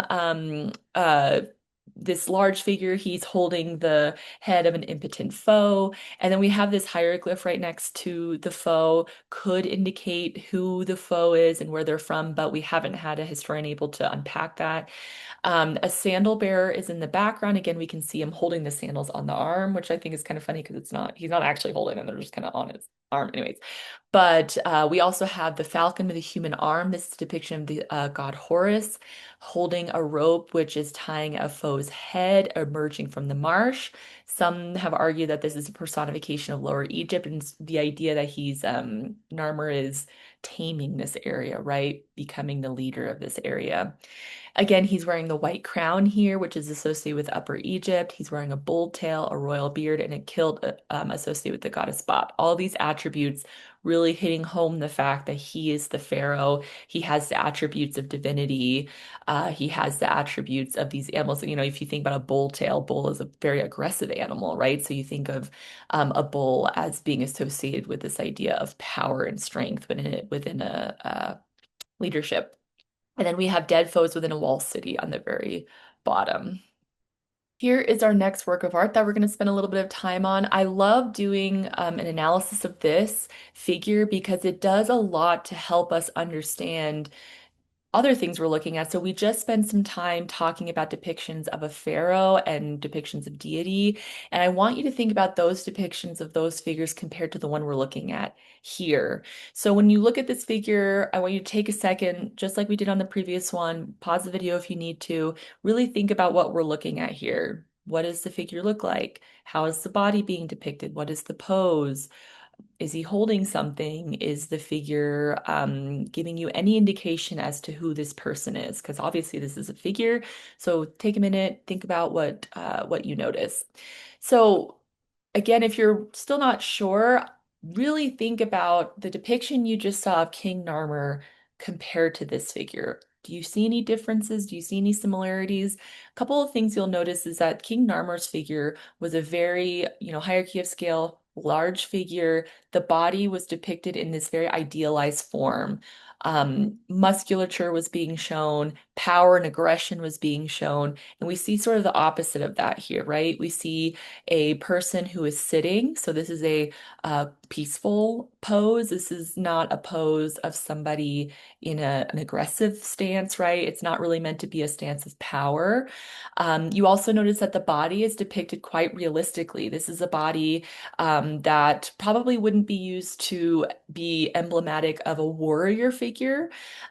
this large figure, he's holding the head of an impotent foe. And then we have this hieroglyph right next to the foe, could indicate who the foe is and where they're from, but we haven't had a historian able to unpack that. A sandal bearer is in the background. Again, we can see him holding the sandals on the arm, which I think is kind of funny because he's not actually holding them, they're just kind of on his arm, anyways. But we also have the falcon with a human arm. This is a depiction of the god Horus holding a rope, which is tying a foe's head emerging from the marsh. Some have argued that this is a personification of Lower Egypt, and the idea that Narmer is taming this area, right? Becoming the leader of this area. Again, he's wearing the white crown here, which is associated with Upper Egypt. He's wearing a bold tail, a royal beard, and a kilt associated with the goddess Bot. All these attributes really hitting home the fact that he is the pharaoh. He has the attributes of divinity. He has the attributes of these animals. You know, if you think about a bull tail, bull is a very aggressive animal, right? So you think of a bull as being associated with this idea of power and strength within a leadership. And then we have dead foes within a wall city on the very bottom. Here is our next work of art that we're going to spend a little bit of time on. I love doing an analysis of this figure because it does a lot to help us understand other things we're looking at. So we just spent some time talking about depictions of a pharaoh and depictions of deity. And I want you to think about those depictions of those figures compared to the one we're looking at here. So when you look at this figure, I want you to take a second, just like we did on the previous one, pause the video if you need to, really think about what we're looking at here. What does the figure look like? How is the body being depicted? What is the pose? Is he holding something? Is the figure giving you any indication as to who this person is? Because obviously this is a figure. So take a minute, think about what you notice. So again, if you're still not sure, really think about the depiction you just saw of King Narmer compared to this figure. Do you see any differences? Do you see any similarities? A couple of things you'll notice is that King Narmer's figure was a very, hierarchy of scale, large figure. The body was depicted in this very idealized form. Musculature was being shown, power and aggression was being shown, and we see sort of the opposite of that here, right? We see a person who is sitting. So this is a peaceful pose. This is not a pose of somebody in an aggressive stance, right? It's not really meant to be a stance of power. You also notice that the body is depicted quite realistically. This is a body that probably wouldn't be used to be emblematic of a warrior figure.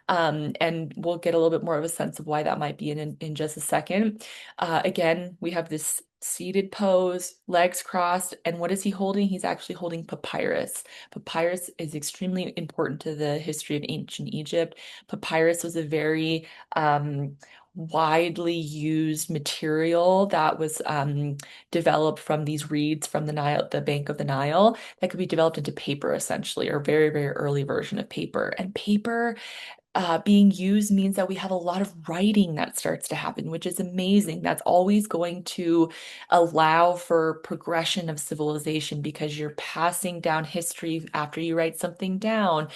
And we'll get a little bit more of a sense of why that might be in just a second. Again, we have this seated pose, legs crossed, and what is he holding? He's actually holding papyrus. Papyrus is extremely important to the history of ancient Egypt. Papyrus was a very widely used material that was developed from these reeds from the Nile, the bank of the Nile, that could be developed into paper essentially, or very, very early version of paper. And paper being used means that we have a lot of writing that starts to happen, which is amazing. That's always going to allow for progression of civilization because you're passing down history after you write something down.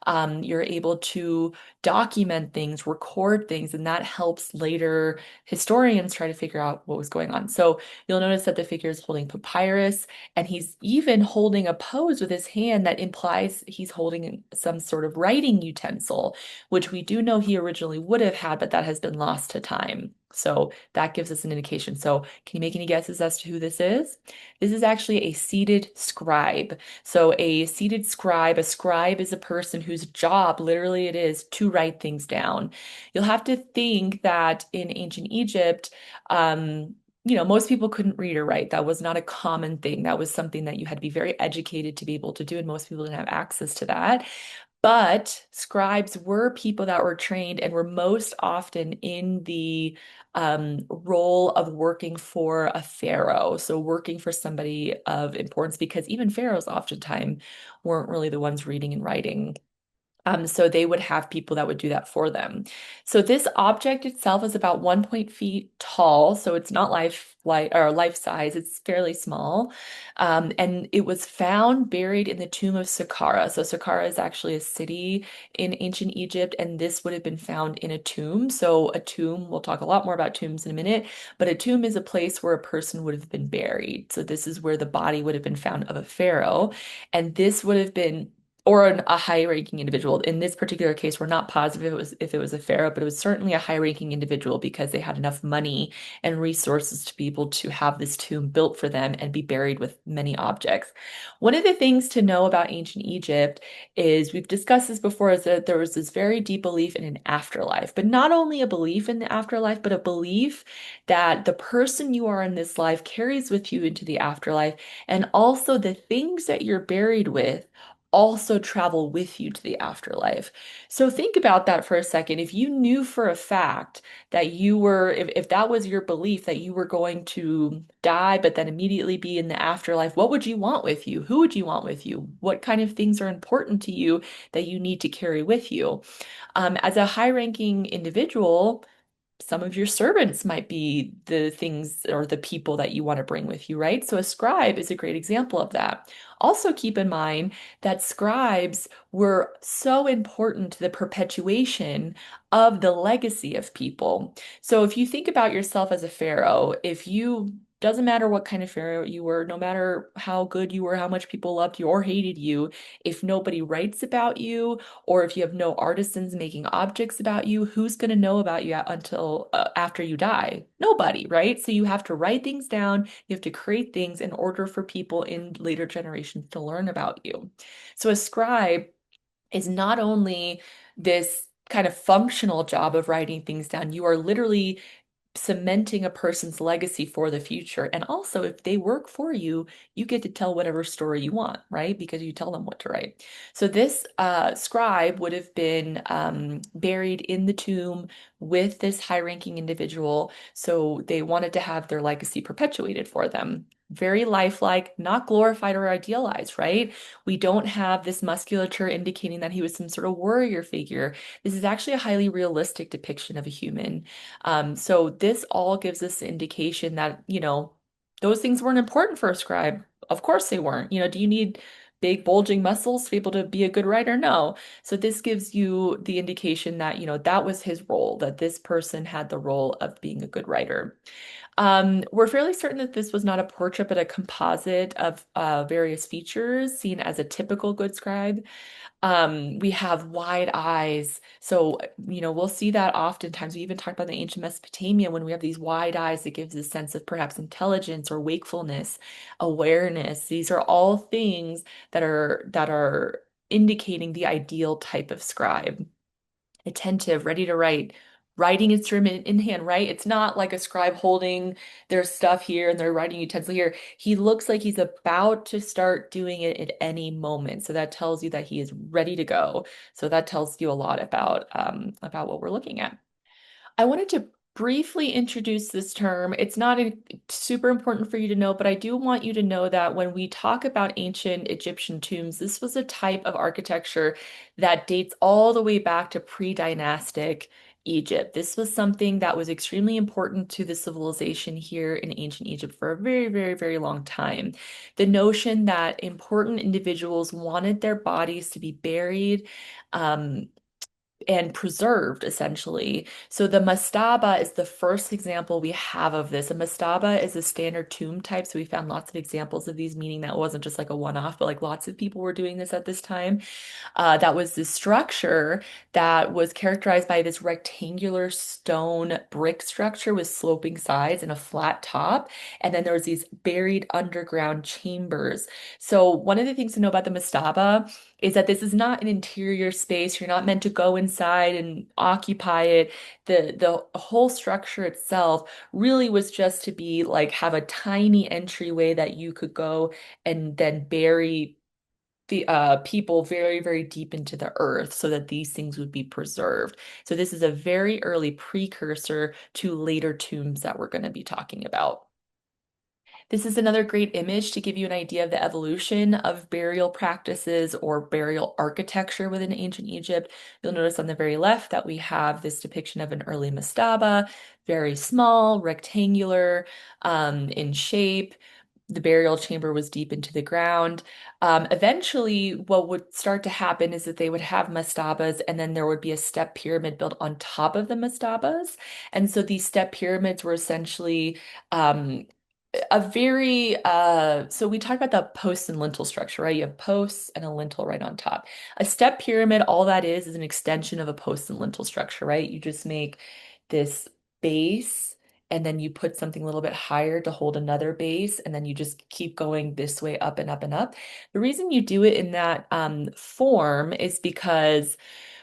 You're able to document things, record things, and that helps later historians try to figure out what was going on. So you'll notice that the figure is holding papyrus, and he's even holding a pose with his hand that implies he's holding some sort of writing utensil, which we do know he originally would have had, but that has been lost to time. So that gives us an indication. So can you make any guesses as to who this is? This is actually a seated scribe. So a scribe is a person whose job literally it is to write things down. You'll have to think that in ancient Egypt, most people couldn't read or write. That was not a common thing. That was something that you had to be very educated to be able to do, and most people didn't have access to that. But scribes were people that were trained and were most often in the role of working for a pharaoh. So working for somebody of importance, because even pharaohs oftentimes weren't really the ones reading and writing. So they would have people that would do that for them. So this object itself is about 1 feet tall, so it's not life size. It's fairly small, and it was found buried in the tomb of Saqqara. So Saqqara is actually a city in ancient Egypt, and this would have been found in a tomb. So a tomb, we'll talk a lot more about tombs in a minute, but a tomb is a place where a person would have been buried. So this is where the body would have been found of a pharaoh, and this would have been or a high-ranking individual. In this particular case, we're not positive if it was a pharaoh, but it was certainly a high-ranking individual because they had enough money and resources to be able to have this tomb built for them and be buried with many objects. One of the things to know about ancient Egypt is we've discussed this before, is that there was this very deep belief in an afterlife, but not only a belief in the afterlife, but a belief that the person you are in this life carries with you into the afterlife, and also the things that you're buried with also travel with you to the afterlife. So think about that for a second. If you knew for a fact that if that was your belief that you were going to die, but then immediately be in the afterlife, what would you want with you? Who would you want with you? What kind of things are important to you that you need to carry with you? As a high-ranking individual, some of your servants might be the things or the people that you want to bring with you, right? So a scribe is a great example of that. Also, keep in mind that scribes were so important to the perpetuation of the legacy of people. So if you think about yourself as a pharaoh, if you doesn't matter what kind of pharaoh you were, no matter how good you were, how much people loved you or hated you, if nobody writes about you, or if you have no artisans making objects about you, who's going to know about you until after you die? Nobody, right? So you have to write things down, you have to create things in order for people in later generations to learn about you. So a scribe is not only this kind of functional job of writing things down, you are literally cementing a person's legacy for the future. And also, if they work for you, you get to tell whatever story you want, right? Because you tell them what to write. So this scribe would have been buried in the tomb with this high-ranking individual. So they wanted to have their legacy perpetuated for them. Very lifelike, not glorified or idealized, right? We don't have this musculature indicating that he was some sort of warrior figure. This is actually a highly realistic depiction of a human. So this all gives us the indication that, those things weren't important for a scribe. Of course they weren't. Do you need big bulging muscles to be able to be a good writer? No. So this gives you the indication that, that was his role, that this person had the role of being a good writer. We're fairly certain that this was not a portrait, but a composite of various features seen as a typical good scribe. We have wide eyes. So, we'll see that oftentimes. We even talk about the ancient Mesopotamia when we have these wide eyes that gives a sense of perhaps intelligence or wakefulness, awareness. These are all things that are indicating the ideal type of scribe. Attentive, ready to write, writing instrument in hand, right? It's not like a scribe holding their stuff here and their writing utensil here. He looks like he's about to start doing it at any moment. So that tells you that he is ready to go. So that tells you a lot about what we're looking at. I wanted to briefly introduce this term. It's not super important for you to know, but I do want you to know that when we talk about ancient Egyptian tombs, this was a type of architecture that dates all the way back to pre-dynastic Egypt. This was something that was extremely important to the civilization here in ancient Egypt for a very, very, very long time. The notion that important individuals wanted their bodies to be buried, um, and preserved essentially. So the mastaba is the first example we have of this. A mastaba is a standard tomb type. So we found lots of examples of these, meaning that wasn't just like a one-off, but like lots of people were doing this at this time. That was this structure that was characterized by this rectangular stone brick structure with sloping sides and a flat top. And then there was these buried underground chambers. So one of the things to know about the mastaba is that this is not an interior space. You're not meant to go inside and occupy it. The whole structure itself really was just to be like have a tiny entryway that you could go and then bury the people very, very deep into the earth so that these things would be preserved. So this is a very early precursor to later tombs that we're going to be talking about. This is another great image to give you an idea of the evolution of burial practices or burial architecture within ancient Egypt. You'll notice on the very left that we have this depiction of an early mastaba, very small, rectangular, in shape. The burial chamber was deep into the ground. Eventually, what would start to happen is that they would have mastabas, and then there would be a step pyramid built on top of the mastabas. And so these step pyramids were essentially a very so we talked about the post and lintel structure, right? You have posts and a lintel right on top. A step pyramid, all that is an extension of a post and lintel structure, right? You just make this base and then you put something a little bit higher to hold another base, and then you just keep going this way up and up and up. The reason you do it in that form is because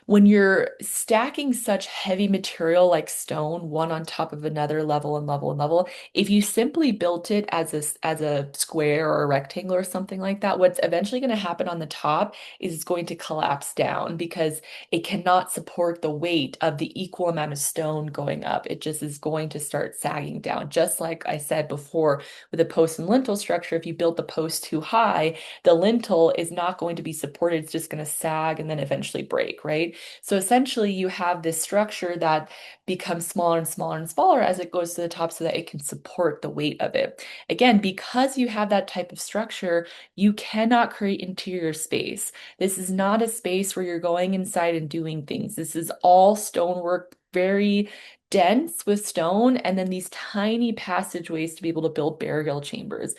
when you're stacking such heavy material like stone, one on top of another, level and level and level, if you simply built it as a square or a rectangle or something like that, what's eventually going to happen on the top is it's going to collapse down because it cannot support the weight of the equal amount of stone going up. It just is going to start sagging down. Just like I said before with a post and lintel structure, if you build the post too high, the lintel is not going to be supported. It's just going to sag and then eventually break, right? So essentially, you have this structure that becomes smaller and smaller and smaller as it goes to the top so that it can support the weight of it. Again, because you have that type of structure, you cannot create interior space. This is not a space where you're going inside and doing things. This is all stonework, very dense with stone, and then these tiny passageways to be able to build burial chambers.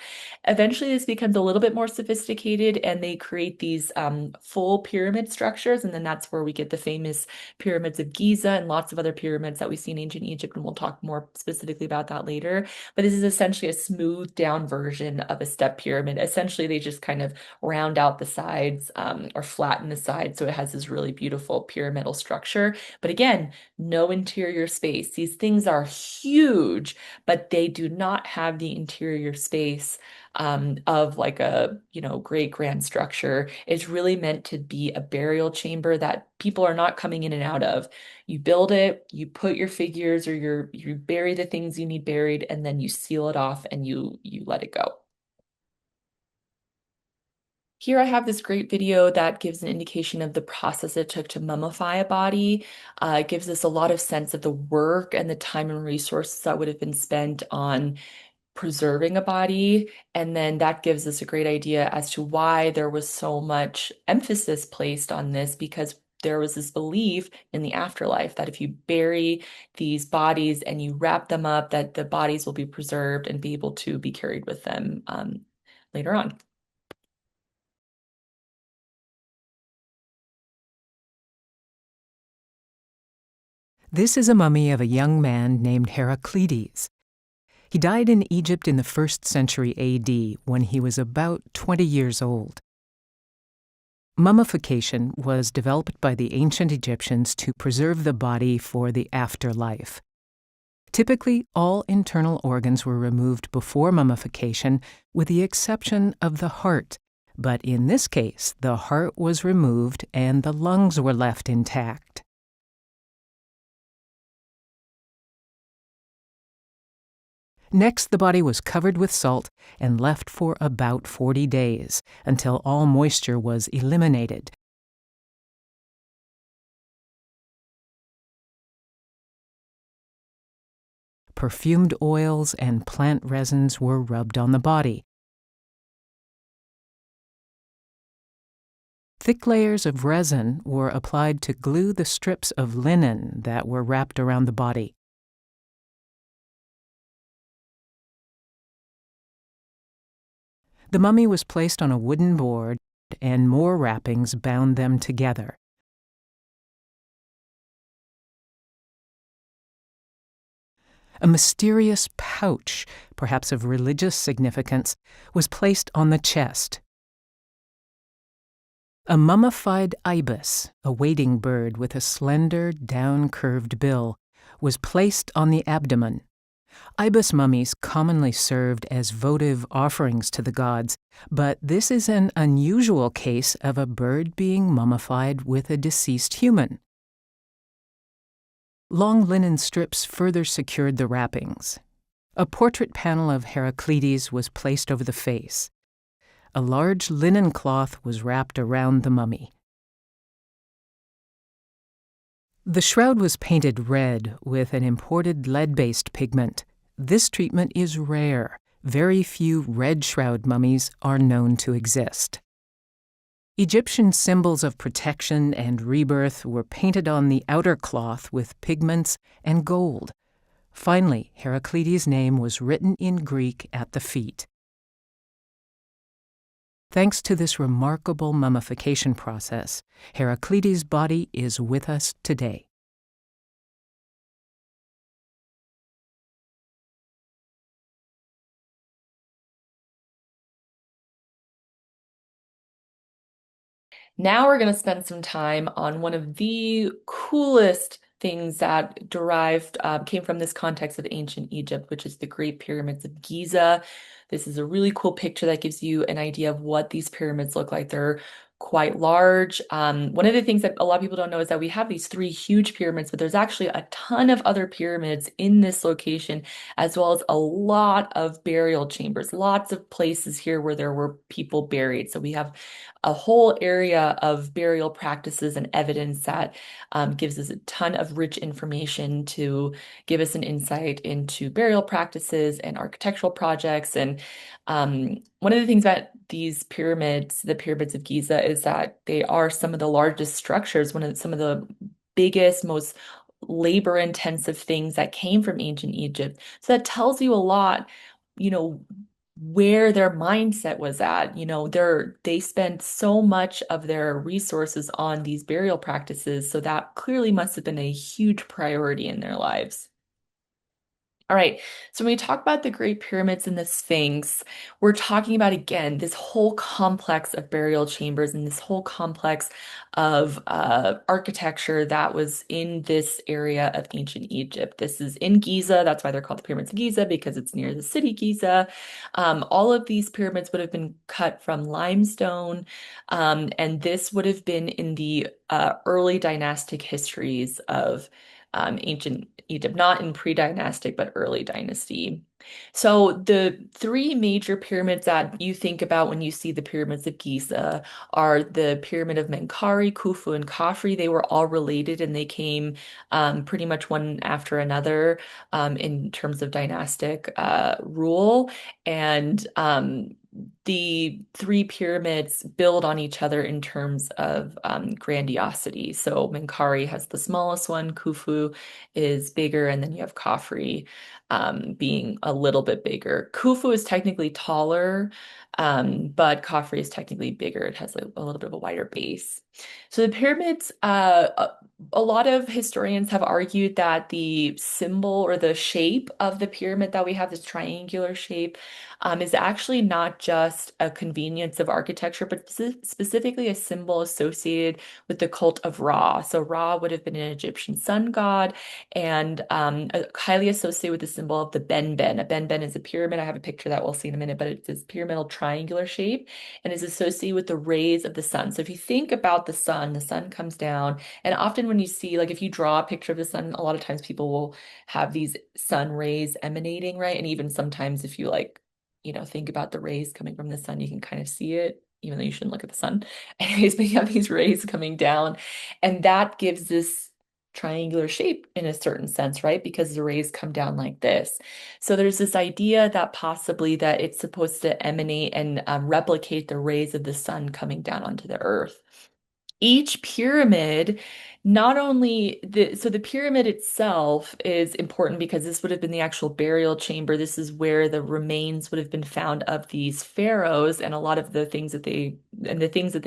Eventually, this becomes a little bit more sophisticated, and they create these full pyramid structures, and then that's where we get the famous pyramids of Giza and lots of other pyramids that we see in ancient Egypt, and we'll talk more specifically about that later. But this is essentially a smoothed down version of a step pyramid. Essentially, they just kind of round out the sides or flatten the sides, so it has this really beautiful pyramidal structure. But again, no interior space. These things are huge, but they do not have the interior space of like a, great grand structure. It's really meant to be a burial chamber that people are not coming in and out of. You build it, you put your figures or you bury the things you need buried, and then you seal it off and you let it go. Here I have this great video that gives an indication of the process it took to mummify a body. It gives us a lot of sense of the work and the time and resources that would have been spent on preserving a body. And then that gives us a great idea as to why there was so much emphasis placed on this, because there was this belief in the afterlife that if you bury these bodies and you wrap them up, that the bodies will be preserved and be able to be carried with them later on. This is a mummy of a young man named Heraclides. He died in Egypt in the 1st century AD when he was about 20 years old. Mummification was developed by the ancient Egyptians to preserve the body for the afterlife. Typically, all internal organs were removed before mummification, with the exception of the heart. But in this case, the heart was removed and the lungs were left intact. Next, the body was covered with salt and left for about 40 days, until all moisture was eliminated. Perfumed oils and plant resins were rubbed on the body. Thick layers of resin were applied to glue the strips of linen that were wrapped around the body. The mummy was placed on a wooden board, and more wrappings bound them together. A mysterious pouch, perhaps of religious significance, was placed on the chest. A mummified ibis, a wading bird with a slender, down-curved bill, was placed on the abdomen. Ibis mummies commonly served as votive offerings to the gods, but this is an unusual case of a bird being mummified with a deceased human. Long linen strips further secured the wrappings. A portrait panel of Heraclides was placed over the face. A large linen cloth was wrapped around the mummy. The shroud was painted red with an imported lead-based pigment. This treatment is rare. Very few red shroud mummies are known to exist. Egyptian symbols of protection and rebirth were painted on the outer cloth with pigments and gold. Finally, Heraclides' name was written in Greek at the feet. Thanks to this remarkable mummification process, Heraclides' body is with us today. Now we're going to spend some time on one of the coolest things that came from this context of ancient Egypt, which is the Great Pyramids of Giza. This is a really cool picture that gives you an idea of what these pyramids look like. They're quite large. One of the things that a lot of people don't know is that we have these three huge pyramids, but there's actually a ton of other pyramids in this location, as well as a lot of burial chambers, lots of places here where there were people buried. So we have a whole area of burial practices and evidence that gives us a ton of rich information to give us an insight into burial practices and architectural projects. And one of the things about these pyramids, the pyramids of Giza, is that they are some of the largest structures, some of the biggest, most labor-intensive things that came from ancient Egypt. So that tells you a lot, where their mindset was at. They spent so much of their resources on these burial practices, so that clearly must have been a huge priority in their lives. All right, so when we talk about the Great Pyramids and the Sphinx, we're talking about, again, this whole complex of burial chambers and this whole complex of architecture that was in this area of ancient Egypt. This is in Giza. That's why they're called the Pyramids of Giza, because it's near the city Giza. All of these pyramids would have been cut from limestone, and this would have been in the early dynastic histories of ancient Egypt, not in pre-dynastic, but early dynasty. So the three major pyramids that you think about when you see the pyramids of Giza are the Pyramid of Menkaure, Khufu, and Khafre. They were all related and they came pretty much one after another in terms of dynastic rule. And the three pyramids build on each other in terms of grandiosity. So Menkaure has the smallest one, Khufu is bigger, and then you have Khafre being a little bit bigger. Khufu is technically taller, but Khafre is technically bigger. It has a little bit of a wider base. So the pyramids, a lot of historians have argued that the symbol or the shape of the pyramid that we have, this triangular shape, is actually not just a convenience of architecture, but specifically a symbol associated with the cult of Ra. So Ra would have been an Egyptian sun god and highly associated with the symbol of the Benben. A Benben is a pyramid. I have a picture that we'll see in a minute, but it's this pyramidal triangular shape and is associated with the rays of the sun. So if you think about the sun comes down, and often when you see, like if you draw a picture of the sun, a lot of times people will have these sun rays emanating, right? And even sometimes if you think about the rays coming from the sun, you can kind of see it, even though you shouldn't look at the sun. Anyways, but you have these rays coming down, and that gives this triangular shape in a certain sense, right? Because the rays come down like this. So there's this idea that possibly that it's supposed to emanate and replicate the rays of the sun coming down onto the earth. Each pyramid, not only so the pyramid itself is important because this would have been the actual burial chamber. This is where the remains would have been found of these pharaohs, and a lot of the things that they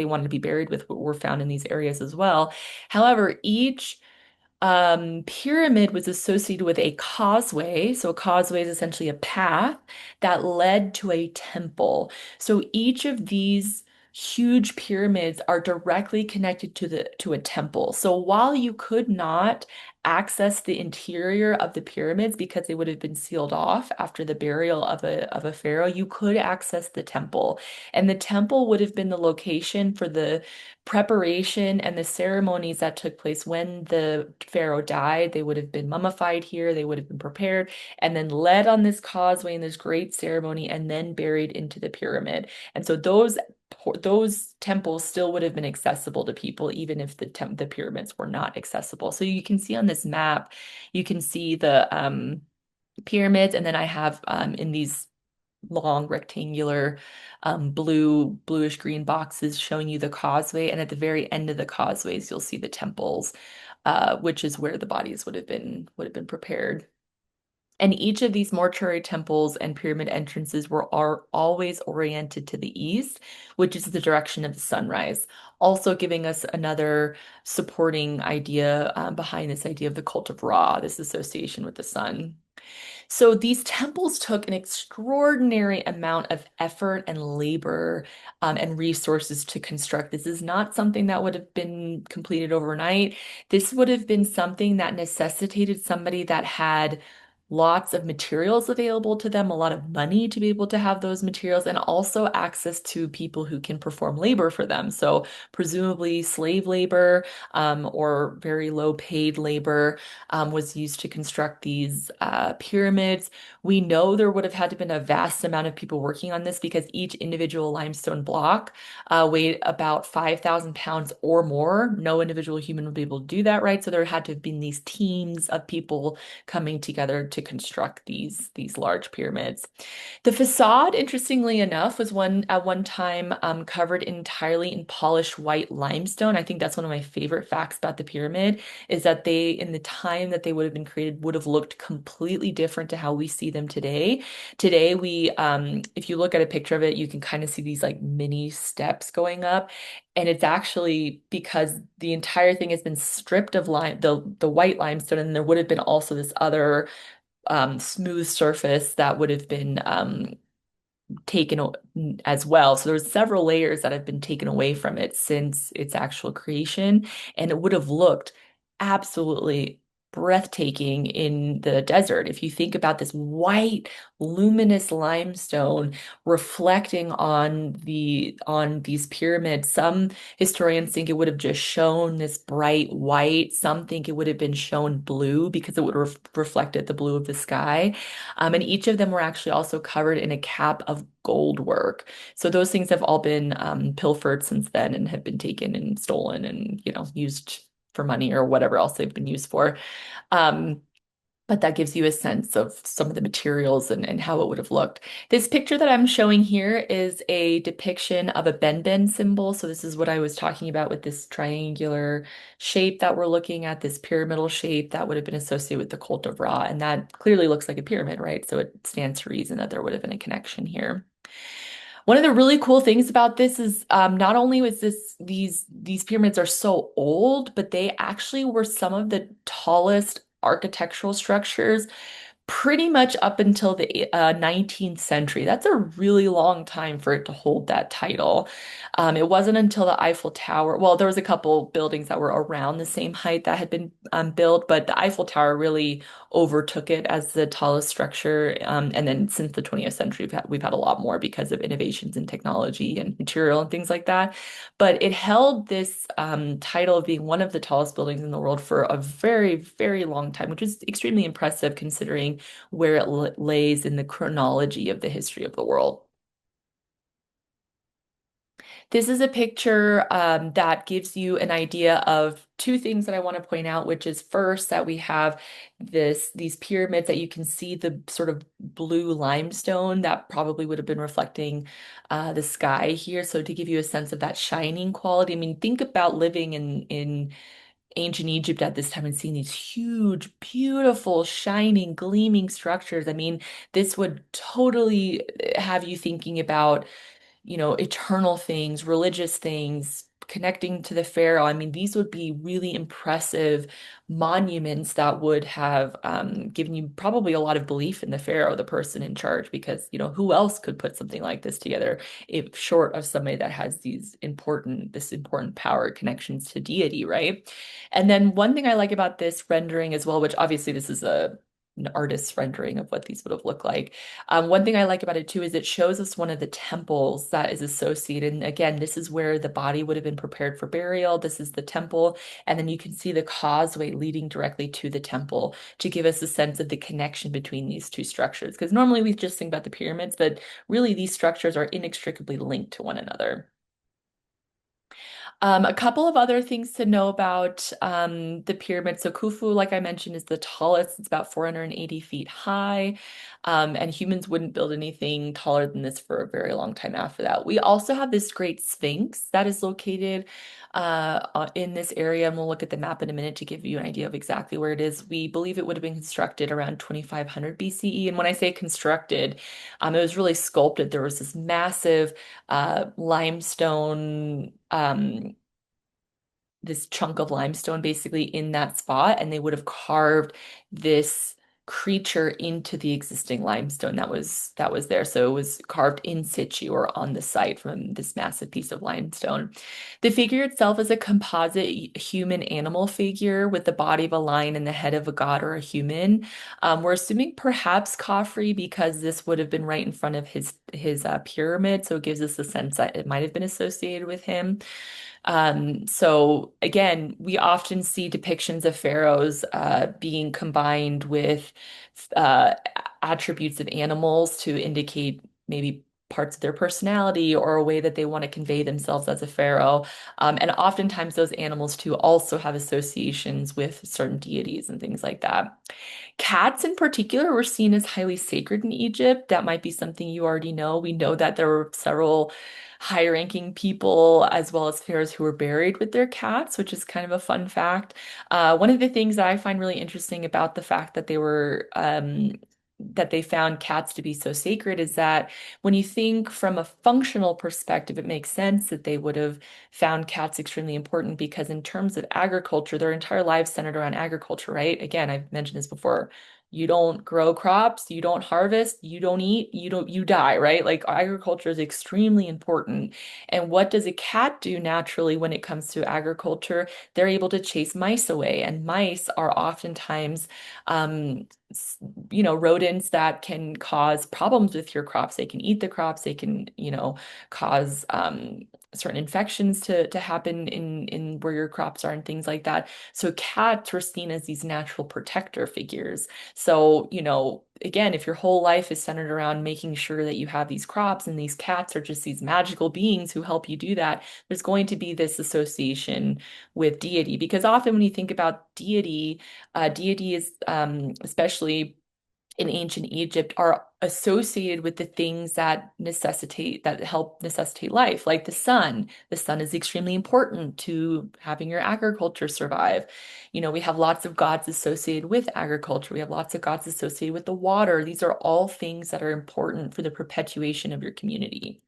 wanted to be buried with were found in these areas as well. However, each pyramid was associated with a causeway. So a causeway is essentially a path that led to a temple. So each of these huge pyramids are directly connected to a temple. So while you could not access the interior of the pyramids because they would have been sealed off after the burial of a pharaoh, you could access the temple. And the temple would have been the location for the preparation and the ceremonies that took place when the pharaoh died. They would have been mummified here, they would have been prepared, and then led on this causeway in this great ceremony, and then buried into the pyramid. And so those temples still would have been accessible to people, even if the pyramids were not accessible. So you can see on this map, you can see the pyramids, and then I have in these long rectangular bluish green boxes showing you the causeway, and at the very end of the causeways you'll see the temples, which is where the bodies would have been prepared. And each of these mortuary temples and pyramid entrances are always oriented to the east, which is the direction of the sunrise, also giving us another supporting idea behind this idea of the cult of Ra, this association with the sun. So these temples took an extraordinary amount of effort and labor and resources to construct. This is not something that would have been completed overnight. This would have been something that necessitated somebody that had lots of materials available to them, a lot of money to be able to have those materials, and also access to people who can perform labor for them. So presumably slave labor or very low paid labor was used to construct these pyramids. We know there would have had to been a vast amount of people working on this because each individual limestone block weighed about 5,000 pounds or more. No individual human would be able to do that, right? So there had to have been these teams of people coming together to construct these large pyramids. The facade, interestingly enough, was one at one time covered entirely in polished white limestone. I think that's one of my favorite facts about the pyramid is that they, in the time that they would have been created, would have looked completely different to how we see them today. Today, if you look at a picture of it, you can kind of see these like mini steps going up. And it's actually because the entire thing has been stripped of the white limestone, and there would have been also this other smooth surface that would have been taken as well. So there's several layers that have been taken away from it since its actual creation, and it would have looked absolutely breathtaking in the desert. If you think about this white, luminous limestone reflecting on these pyramids, some historians think it would have just shown this bright white. Some think it would have been shown blue because it would have reflected the blue of the sky. And each of them were actually also covered in a cap of gold work. So those things have all been pilfered since then and have been taken and stolen and, used for money or whatever else they've been used for. Um, but that gives you a sense of some of the materials and how it would have looked. This picture that I'm showing here is a depiction of a Benben symbol. So this is what I was talking about with this triangular shape that we're looking at, this pyramidal shape that would have been associated with the cult of Ra. And that clearly looks like a pyramid, right? So it stands to reason that there would have been a connection here. One of the really cool things about this is not only was these pyramids are so old, but they actually were some of the tallest architectural structures pretty much up until the 19th century. That's a really long time for it to hold that title. It wasn't until the Eiffel Tower, well, there was a couple buildings that were around the same height that had been built, but the Eiffel Tower really overtook it as the tallest structure. And then since the 20th century, we've had a lot more because of innovations in technology and material and things like that. But it held this title of being one of the tallest buildings in the world for a very, very long time, which is extremely impressive considering where it lays in the chronology of the history of the world. This is a picture that gives you an idea of two things that I want to point out, which is first that we have these pyramids that you can see the sort of blue limestone that probably would have been reflecting the sky here. So to give you a sense of that shining quality, I mean, think about living in ancient Egypt at this time and seeing these huge, beautiful, shining, gleaming structures. I mean, this would totally have you thinking about eternal things, religious things, connecting to the pharaoh, I mean, these would be really impressive monuments that would have given you probably a lot of belief in the pharaoh, the person in charge, because, who else could put something like this together if short of somebody that has this important power connections to deity, right? And then one thing I like about this rendering as well, which obviously this is an artist's rendering of what these would have looked like. One thing I like about it too is it shows us one of the temples that is associated. And again, this is where the body would have been prepared for burial. This is the temple. And then you can see the causeway leading directly to the temple to give us a sense of the connection between these two structures. Because normally we just think about the pyramids, but really these structures are inextricably linked to one another. A couple of other things to know about the pyramid. So Khufu, like I mentioned, is the tallest. It's about 480 feet high. And humans wouldn't build anything taller than this for a very long time after that. We also have this great Sphinx that is located in this area, and we'll look at the map in a minute to give you an idea of exactly where it is. We believe it would have been constructed around 2500 BCE. And when I say constructed, it was really sculpted. There was this massive limestone this chunk of limestone basically in that spot, and they would have carved this creature into the existing limestone that was there. So it was carved in situ or on the site from this massive piece of limestone. The figure itself is a composite human animal figure with the body of a lion and the head of a god or a human. We're assuming perhaps Khafre because this would have been right in front of his pyramid, so it gives us a sense that it might have been associated with him. So again, we often see depictions of pharaohs being combined with uh, attributes of animals to indicate maybe parts of their personality or a way that they want to convey themselves as a pharaoh. And oftentimes those animals too also have associations with certain deities and things like that. Cats in particular were seen as highly sacred in Egypt. That might be something you already know. We know that there were several high-ranking people as well as pharaohs who were buried with their cats, which is kind of a fun fact. One of the things that I find really interesting about the fact that that they found cats to be so sacred is that when you think from a functional perspective, it makes sense that they would have found cats extremely important because in terms of agriculture, their entire lives centered around agriculture, right? Again, I've mentioned this before. You don't grow crops, you don't harvest, you don't eat, you die, right? Like agriculture is extremely important. And what does a cat do naturally when it comes to agriculture? They're able to chase mice away, and mice are oftentimes um, rodents that can cause problems with your crops. They can eat the crops, they can, cause certain infections to happen in where your crops are and things like that. So cats were seen as these natural protector figures. So, again, if your whole life is centered around making sure that you have these crops and these cats are just these magical beings who help you do that, there's going to be this association with deity. Because often when you think about deity, deity is especially in ancient Egypt are associated with the things that help necessitate life, like the sun. The sun is extremely important to having your agriculture survive. We have lots of gods associated with agriculture. We have lots of gods associated with the water. These are all things that are important for the perpetuation of your community.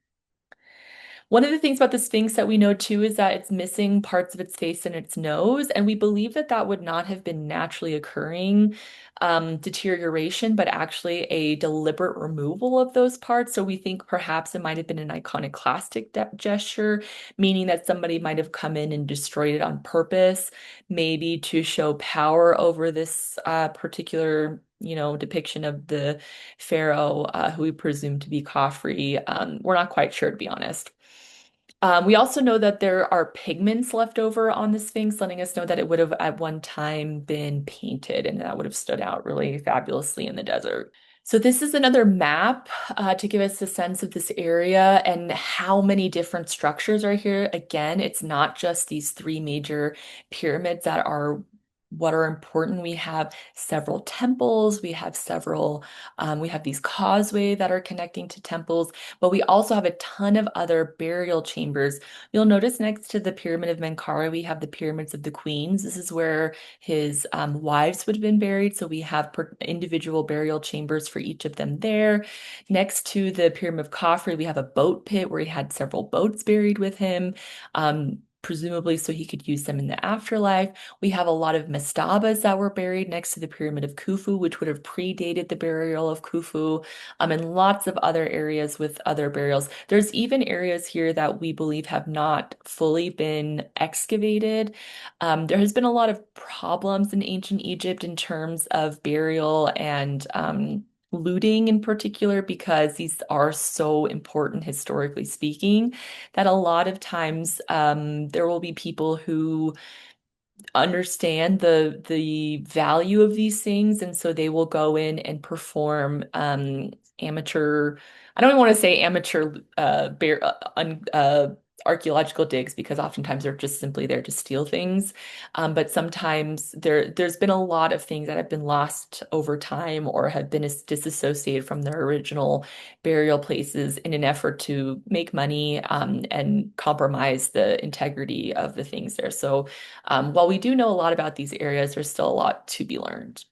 One of the things about the Sphinx that we know too is that it's missing parts of its face and its nose, and we believe that that would not have been naturally occurring deterioration, but actually a deliberate removal of those parts. So we think perhaps it might have been an iconoclastic gesture, meaning that somebody might have come in and destroyed it on purpose, maybe to show power over this particular depiction of the pharaoh, who we presume to be Khafre. We're not quite sure, to be honest. We also know that there are pigments left over on the Sphinx, letting us know that it would have at one time been painted and that would have stood out really fabulously in the desert. So this is another map to give us a sense of this area and how many different structures are here. Again, it's not just these three major pyramids that are what are important. We have several temples, we have these causeway that are connecting to temples, but we also have a ton of other burial chambers. You'll notice next to the Pyramid of Menkaure, we have the Pyramids of the Queens. This is where his wives would have been buried. So we have individual burial chambers for each of them there. Next to the Pyramid of Khafre, we have a boat pit where he had several boats buried with him. presumably so he could use them in the afterlife. We have a lot of mastabas that were buried next to the Pyramid of Khufu, which would have predated the burial of Khufu, and lots of other areas with other burials. There's even areas here that we believe have not fully been excavated. There has been a lot of problems in ancient Egypt in terms of burial and looting in particular, because these are so important historically speaking, that a lot of times there will be people who understand the value of these things, and so they will go in and perform amateur, I don't even want to say amateur archaeological digs, because oftentimes they're just simply there to steal things. But sometimes there's been a lot of things that have been lost over time or have been disassociated from their original burial places in an effort to make money, and compromise the integrity of the things there. So while we do know a lot about these areas, there's still a lot to be learned.